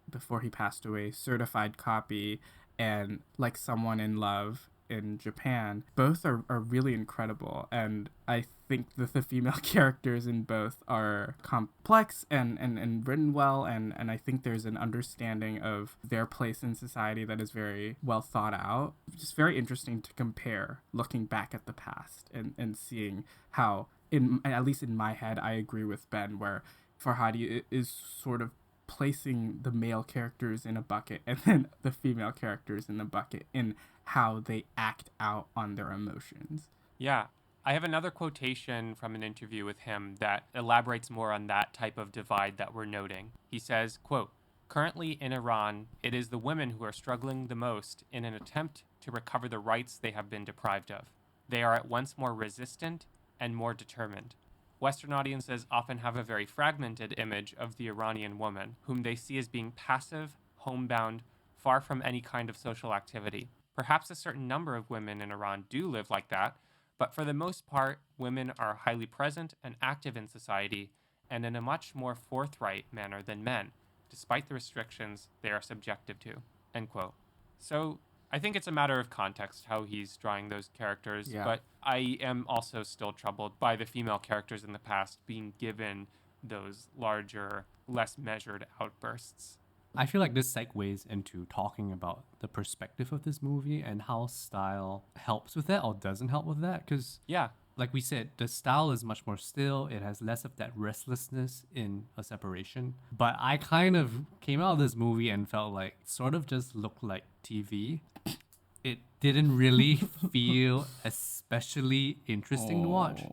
before he passed away, Certified Copy and Like Someone in Love in Japan. Both are really incredible, and I think that the female characters in both are complex and written well, and I think there's an understanding of their place in society that is very well thought out. Just very interesting to compare, looking back at the past and seeing how, at least in my head, I agree with Ben, where Farhadi is sort of placing the male characters in a bucket and then the female characters in the bucket in how they act out on their emotions. Yeah. I have another quotation from an interview with him that elaborates more on that type of divide that we're noting. He says, quote, "Currently in Iran, it is the women who are struggling the most in an attempt to recover the rights they have been deprived of. They are at once more resistant and more determined. Western audiences often have a very fragmented image of the Iranian woman, whom they see as being passive, homebound, far from any kind of social activity. Perhaps a certain number of women in Iran do live like that, but for the most part, women are highly present and active in society, and in a much more forthright manner than men, despite the restrictions they are subjected to." End quote. So I think it's a matter of context how he's drawing those characters, but I am also still troubled by the female characters in the past being given those larger, less measured outbursts. I feel like this segues into talking about the perspective of this movie and how style helps with that or doesn't help with that. Because Yeah. like we said, the style is much more still. It has less of that restlessness in A Separation. But I kind of came out of this movie and felt like it sort of just looked like TV. It didn't really feel especially interesting to watch.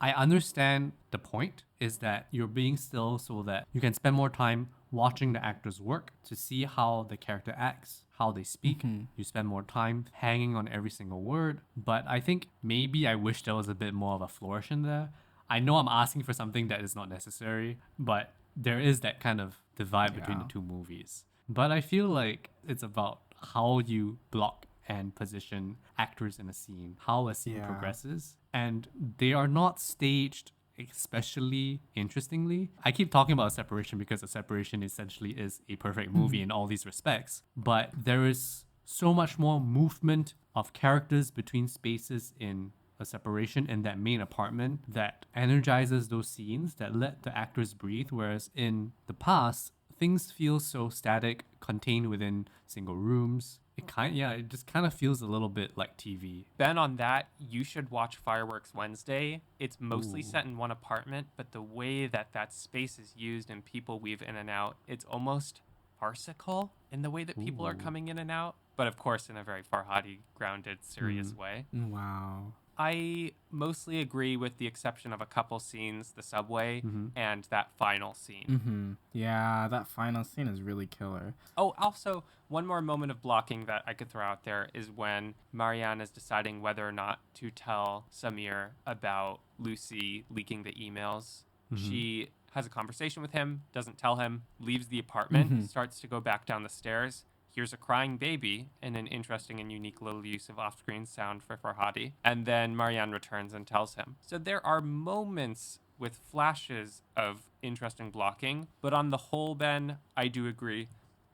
I understand the point is that you're being still so that you can spend more time watching the actors work to see how the character acts, how they speak. You spend more time hanging on every single word. But I think maybe I wish there was a bit more of a flourish in there. I know I'm asking for something that is not necessary, but there is that kind of divide between the two movies. But I feel like it's about how you block and position actors in a scene, how a scene progresses, and they are not staged especially interestingly. I keep talking about A Separation because A Separation essentially is a perfect movie in all these respects, but there is so much more movement of characters between spaces in A Separation in that main apartment that energizes those scenes, that let the actors breathe, whereas in the past, things feel so static, contained within single rooms. It just kind of feels a little bit like TV. Ben, on that, you should watch Fireworks Wednesday. It's mostly set in one apartment, but the way that that space is used and people weave in and out, it's almost farcical in the way that people are coming in and out. But of course, in a very Farhadi, grounded, serious way. Wow. I mostly agree with the exception of a couple scenes, the subway and that final scene. Yeah, that final scene is really killer. Oh, also, one more moment of blocking that I could throw out there is when Marianne is deciding whether or not to tell Samir about Lucy leaking the emails. She has a conversation with him, doesn't tell him, leaves the apartment, starts to go back down the stairs. Here's a crying baby, and an interesting and unique little use of off-screen sound for Farhadi. And then Marianne returns and tells him. So there are moments with flashes of interesting blocking, but on the whole, Ben, I do agree.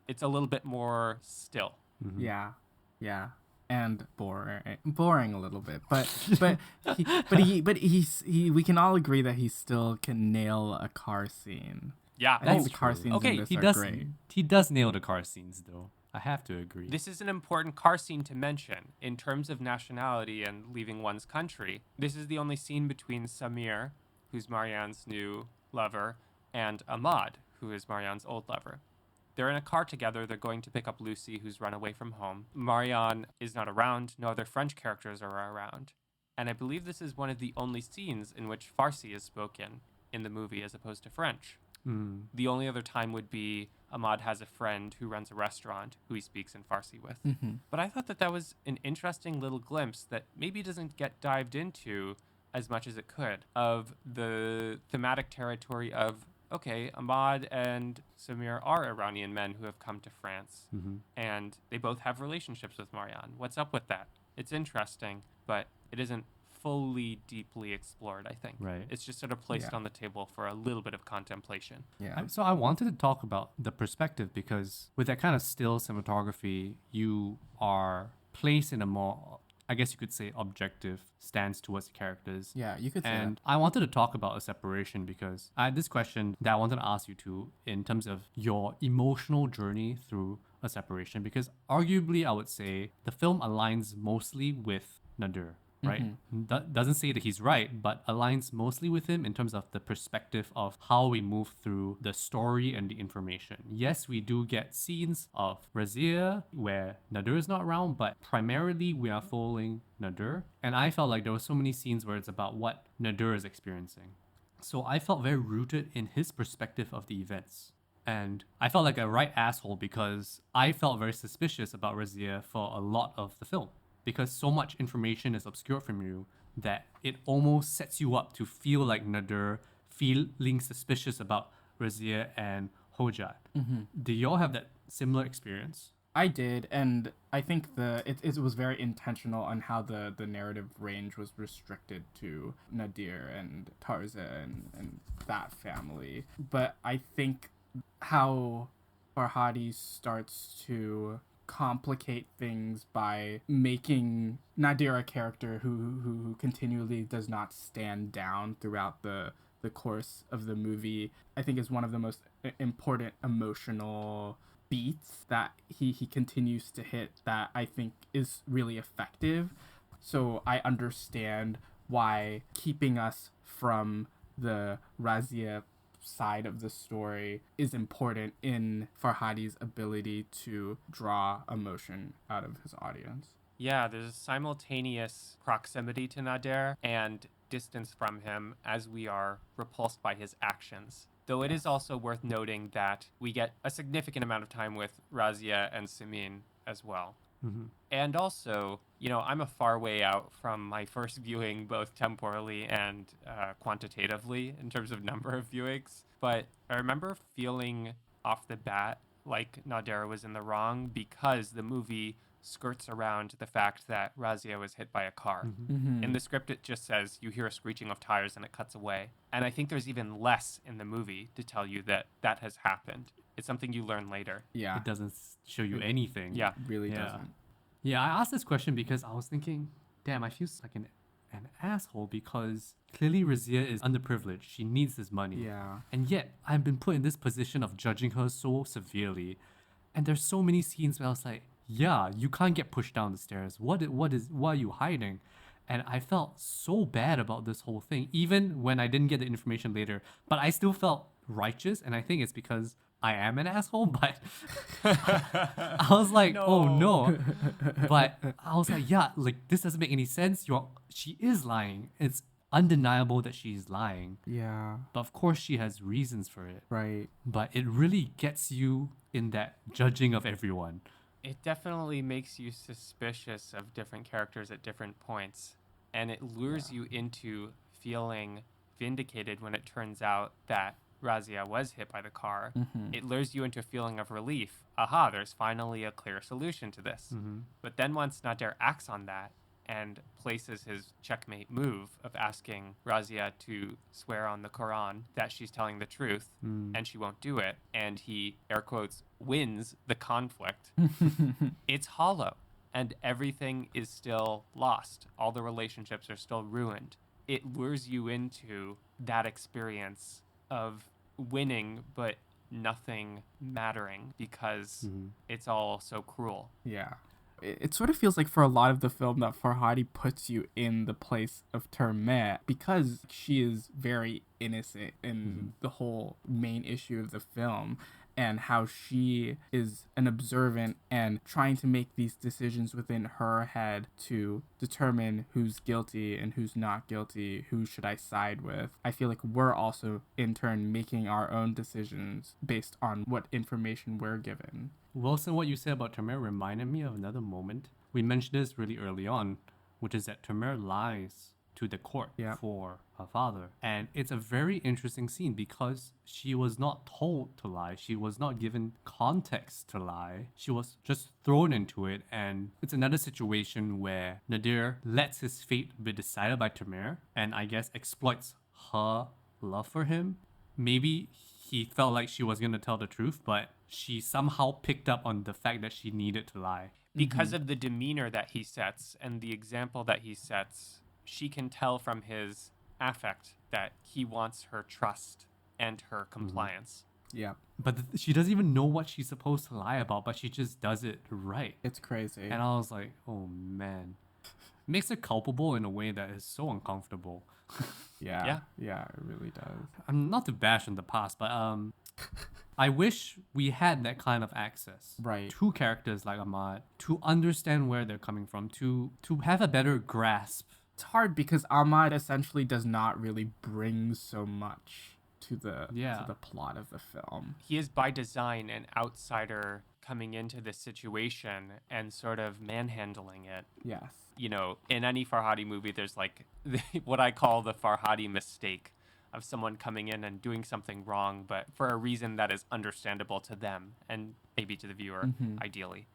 It's a little bit more still. Yeah, and boring a little bit, but we can all agree that he still can nail a car scene. Yeah, I think the car scenes in this are great. He does nail the car scenes though. I have to agree. This is an important car scene to mention in terms of nationality and leaving one's country. This is the only scene between Samir, who's Marianne's new lover, and Ahmad, who is Marianne's old lover. They're in a car together. They're going to pick up Lucy, who's run away from home. Marianne is not around. No other French characters are around. And I believe this is one of the only scenes in which Farsi is spoken in the movie as opposed to French. The only other time would be Ahmad has a friend who runs a restaurant who he speaks in Farsi with. But I thought that that was an interesting little glimpse that maybe doesn't get dived into as much as it could of the thematic territory of, okay, Ahmad and Samir are Iranian men who have come to France, and they both have relationships with Marianne. What's up with that? It's interesting, but it isn't fully deeply explored, I think. Right. It's just sort of placed on the table for a little bit of contemplation. Yeah. So I wanted to talk about the perspective because with that kind of still cinematography, you are placed in a more, I guess you could say, objective stance towards the characters. Yeah, you could say And that. I wanted to talk about A Separation because I had this question that I wanted to ask you too in terms of your emotional journey through A Separation, because arguably I would say the film aligns mostly with Nadir. Right? Doesn't say that he's right, but aligns mostly with him in terms of the perspective of how we move through the story and the information. Yes, we do get scenes of Razia where Nadir is not around, but primarily we are following Nadir. And I felt like there were so many scenes where it's about what Nadir is experiencing. So I felt very rooted in his perspective of the events. And I felt like a right asshole because I felt very suspicious about Razia for a lot of the film, because so much information is obscured from you that it almost sets you up to feel like Nadir, feeling suspicious about Razia and Hojat. Do y'all have that similar experience? I did, and I think it was very intentional on how the narrative range was restricted to Nadir and Tarza and that family. But I think how Farhadi starts to complicate things by making Nadir a character who continually does not stand down throughout the course of the movie, I think is one of the most important emotional beats that he continues to hit that I think is really effective. So I understand why keeping us from the Razia side of the story is important in Farhadi's ability to draw emotion out of his audience. Yeah, there's a simultaneous proximity to Nader and distance from him as we are repulsed by his actions. Though it is also worth noting that we get a significant amount of time with Razia and Simin as well. Mm-hmm. And also, I'm a far way out from my first viewing, both temporally and quantitatively in terms of number of viewings. But I remember feeling off the bat like Nader was in the wrong because the movie skirts around the fact that Razia was hit by a car. Mm-hmm. In the script, it just says you hear a screeching of tires and it cuts away. And I think there's even less in the movie to tell you that that has happened. It's something you learn later. Yeah, It doesn't show you anything. Yeah. it really Yeah. doesn't. Yeah, I asked this question because I was thinking, damn, I feel like an asshole because clearly Razia is underprivileged. She needs this money. Yeah. And yet, I've been put in this position of judging her so severely. And there's so many scenes where I was like, yeah, you can't get pushed down the stairs. Why are you hiding? And I felt so bad about this whole thing, even when I didn't get the information later. But I still felt righteous, and I think it's because I am an asshole, but I was like, oh no. But I was like, yeah, like this doesn't make any sense. She is lying. It's undeniable that she's lying. Yeah. But of course she has reasons for it. Right. But it really gets you in that judging of everyone. It definitely makes you suspicious of different characters at different points. And it lures you into feeling vindicated when it turns out that Razia was hit by the car. Mm-hmm. It lures you into a feeling of relief. Aha, there's finally a clear solution to this. Mm-hmm. But then once Nader acts on that and places his checkmate move of asking Razia to swear on the Quran that she's telling the truth and she won't do it, and he, air quotes, wins the conflict, it's hollow and everything is still lost. All the relationships are still ruined. It lures you into that experience of winning but nothing mattering because it's all so cruel. Yeah. It sort of feels like for a lot of the film that Farhadi puts you in the place of Termet because she is very innocent in the whole main issue of the film and how she is an observant and trying to make these decisions within her head to determine who's guilty and who's not guilty, who should I side with. I feel like we're also in turn making our own decisions based on what information we're given. Wilson, what you said about Tamer reminded me of another moment. We mentioned this really early on, which is that Tamer lies to the court for her father. And it's a very interesting scene because she was not told to lie. She was not given context to lie. She was just thrown into it. And it's another situation where Nadir lets his fate be decided by Tamer and I guess exploits her love for him. Maybe he felt like she was going to tell the truth, but she somehow picked up on the fact that she needed to lie. Because of the demeanor that he sets and the example that he sets, she can tell from his affect that he wants her trust and her compliance. Yeah. But she doesn't even know what she's supposed to lie about, but she just does it right. It's crazy. And I was like, oh man. Makes her culpable in a way that is so uncomfortable. Yeah, it really does. I'm not to bash on the past, but I wish we had that kind of access. Right. To characters like Ahmad, to understand where they're coming from, to have a better grasp. It's hard because Ahmad essentially does not really bring so much to the plot of the film. He is by design an outsider coming into this situation and sort of manhandling it. Yes. In any Farhadi movie, there's like what I call the Farhadi mistake of someone coming in and doing something wrong, but for a reason that is understandable to them and maybe to the viewer, ideally.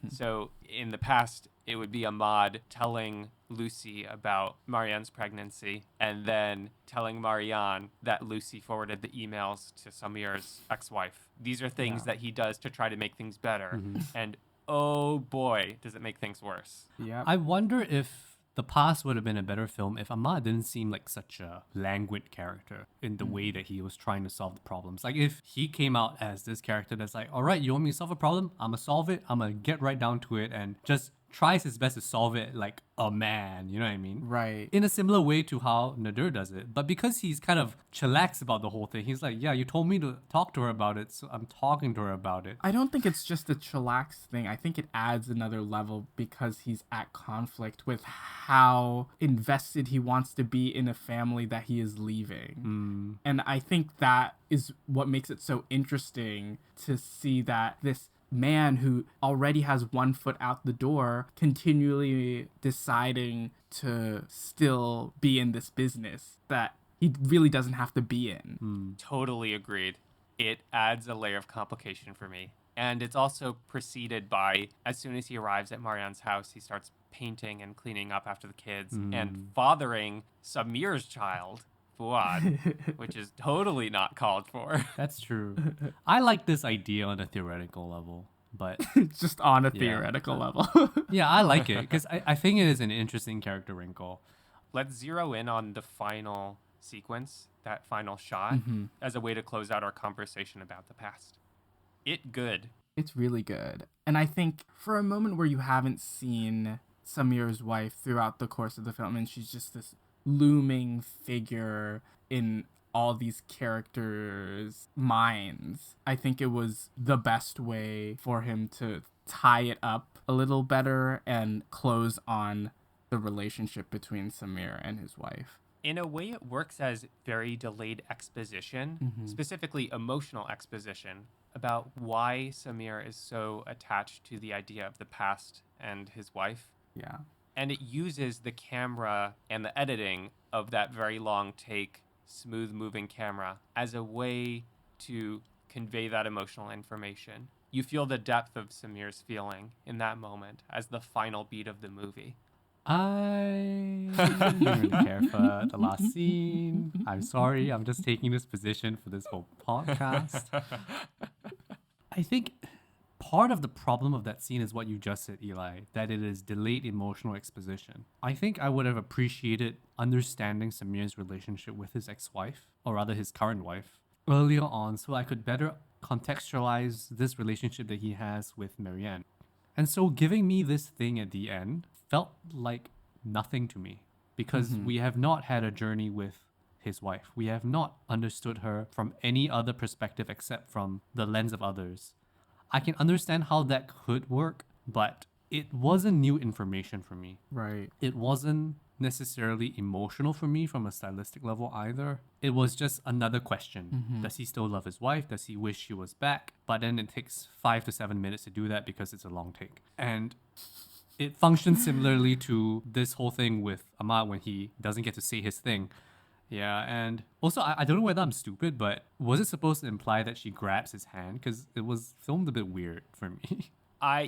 So in the past, it would be Ahmad telling Lucy about Marianne's pregnancy and then telling Marianne that Lucy forwarded the emails to Samir's ex-wife. These are things that he does to try to make things better. And oh boy, does it make things worse. Yeah. I wonder if the past would have been a better film if Ahmad didn't seem like such a languid character in the way that he was trying to solve the problems. Like if he came out as this character that's like, all right, you want me to solve a problem? I'm going to solve it. I'm going to get right down to it and just tries his best to solve it like a man, you know what I mean? Right. In a similar way to how Nadir does it. But because he's kind of chillax about the whole thing, he's like, yeah, you told me to talk to her about it, so I'm talking to her about it. I don't think it's just a chillax thing. I think it adds another level because he's at conflict with how invested he wants to be in a family that he is leaving. And I think that is what makes it so interesting to see that this man who already has one foot out the door continually deciding to still be in this business that he really doesn't have to be in. Totally agreed. It adds a layer of complication for me. And it's also preceded by, as soon as he arrives at Marianne's house, he starts painting and cleaning up after the kids and fathering Samir's child, Fuad, which is totally not called for. That's true. I like this idea on a theoretical level, but Just on a theoretical level. yeah, I like it because I think it is an interesting character wrinkle. Let's zero in on the final sequence, that final shot, as a way to close out our conversation about the past. It good. It's really good. And I think for a moment where you haven't seen Samir's wife throughout the course of the film, and she's just this looming figure in all these characters' minds, I think it was the best way for him to tie it up a little better and close on the relationship between Samir and his wife. In a way, it works as very delayed exposition, specifically emotional exposition, about why Samir is so attached to the idea of the past and his wife. Yeah. And it uses the camera and the editing of that very long take, smooth moving camera as a way to convey that emotional information. You feel the depth of Samir's feeling in that moment as the final beat of the movie. I didn't really care for the last scene. I'm sorry, I'm just taking this position for this whole podcast. I think part of the problem of that scene is what you just said, Eli, that it is delayed emotional exposition. I think I would have appreciated understanding Samir's relationship with his ex-wife, or rather his current wife, earlier on so I could better contextualize this relationship that he has with Marianne. And so giving me this thing at the end felt like nothing to me because we have not had a journey with his wife. We have not understood her from any other perspective except from the lens of others. I can understand how that could work, but it wasn't new information for me. Right. It wasn't necessarily emotional for me from a stylistic level either. It was just another question. Does he still love his wife? Does he wish she was back? But then it takes 5 to 7 minutes to do that because it's a long take. And it functions similarly to this whole thing with Ahmad when he doesn't get to say his thing. Yeah, and also I don't know whether I'm stupid, but was it supposed to imply that she grabs his hand? Because it was filmed a bit weird for me.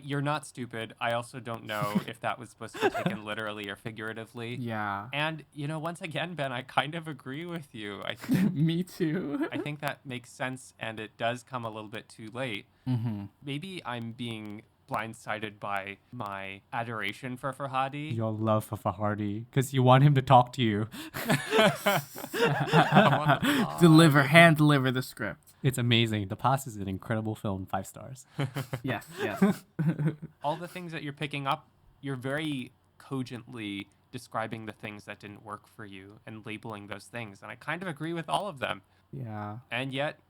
You're not stupid. I also don't know if that was supposed to be taken literally or figuratively. Yeah. And, once again, Ben, I kind of agree with you. I think Me too. I think that makes sense, and it does come a little bit too late. Maybe I'm being blindsided by my adoration for Farhadi. Your love for Farhadi, because you want him to talk to you. Hand deliver the script. It's amazing. The Past is an incredible film, 5 stars. Yes. All the things that you're picking up, you're very cogently describing the things that didn't work for you and labeling those things. And I kind of agree with all of them. Yeah. And yet,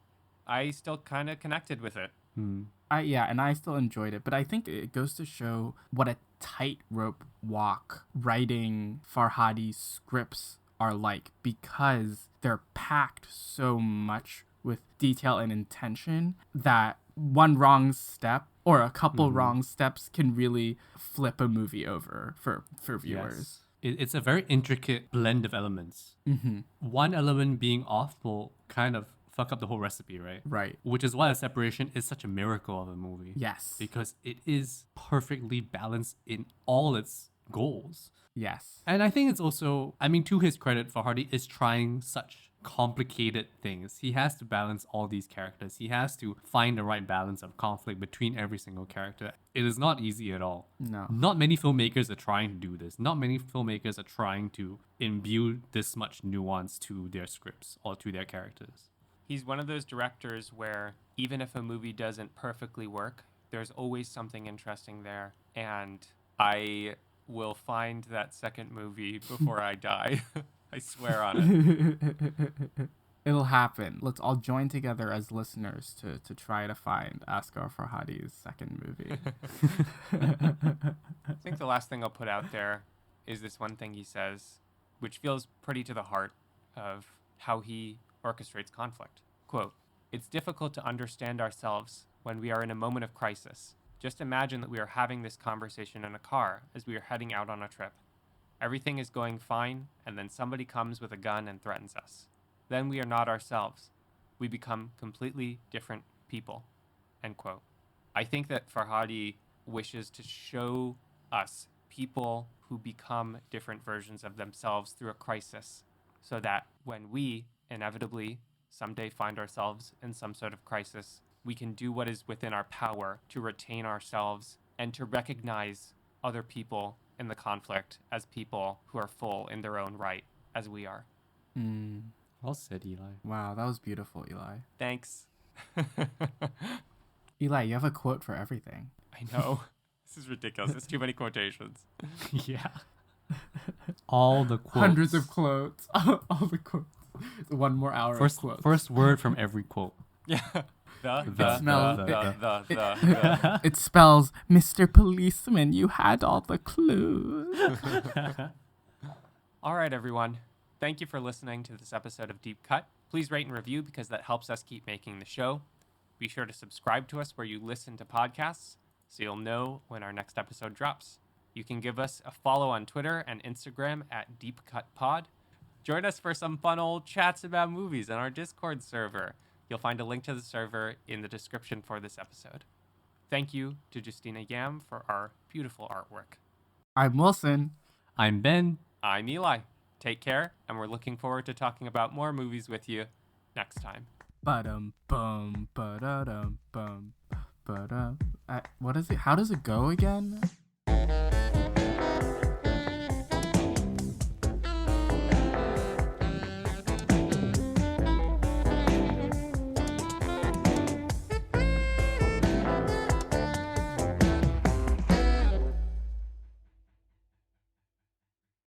I still kind of connected with it. And I still enjoyed it, but I think it goes to show what a tightrope walk writing Farhadi's scripts are like because they're packed so much with detail and intention that one wrong step or a couple wrong steps can really flip a movie over for viewers. Yes. It's a very intricate blend of elements. One element being off will kind of fuck up the whole recipe, right? Right. Which is why a separation is such a miracle of a movie. Yes. Because it is perfectly balanced in all its goals. Yes. And I think it's also, to his credit, Farhadi is trying such complicated things. He has to balance all these characters. He has to find the right balance of conflict between every single character. It is not easy at all. No. Not many filmmakers are trying to do this. Not many filmmakers are trying to imbue this much nuance to their scripts or to their characters. He's one of those directors where even if a movie doesn't perfectly work, there's always something interesting there. And I will find that second movie before I die. I swear on it. It'll happen. Let's all join together as listeners to try to find Asghar Farhadi's second movie. I think the last thing I'll put out there is this one thing he says, which feels pretty to the heart of how he orchestrates conflict. Quote, "It's difficult to understand ourselves when we are in a moment of crisis. Just imagine that we are having this conversation in a car as we are heading out on a trip. Everything is going fine, and then somebody comes with a gun and threatens us. Then we are not ourselves. We become completely different people." End quote. I think that Farhadi wishes to show us people who become different versions of themselves through a crisis, so that when we inevitably someday find ourselves in some sort of crisis, we can do what is within our power to retain ourselves and to recognize other people in the conflict as people who are full in their own right, as we are. Well said, Eli. Wow, that was beautiful, Eli. Thanks. Eli, you have a quote for everything. I know. This is ridiculous. It's too many quotations. Yeah. All the quotes. Hundreds of quotes. All the quotes. 1 more hour of quotes. First word from every quote. Yeah. It spells, "Mr. Policeman, you had all the clues." All right, everyone. Thank you for listening to this episode of Deep Cut. Please rate and review because that helps us keep making the show. Be sure to subscribe to us where you listen to podcasts so you'll know when our next episode drops. You can give us a follow on Twitter and Instagram at DeepCutPod. Join us for some fun old chats about movies on our Discord server. You'll find a link to the server in the description for this episode. Thank you to Justina Yam for our beautiful artwork. I'm Wilson. I'm Ben. I'm Eli. Take care, and we're looking forward to talking about more movies with you next time. Ba-dum bum ba-da-dum bum ba-dum. What is it? How does it go again?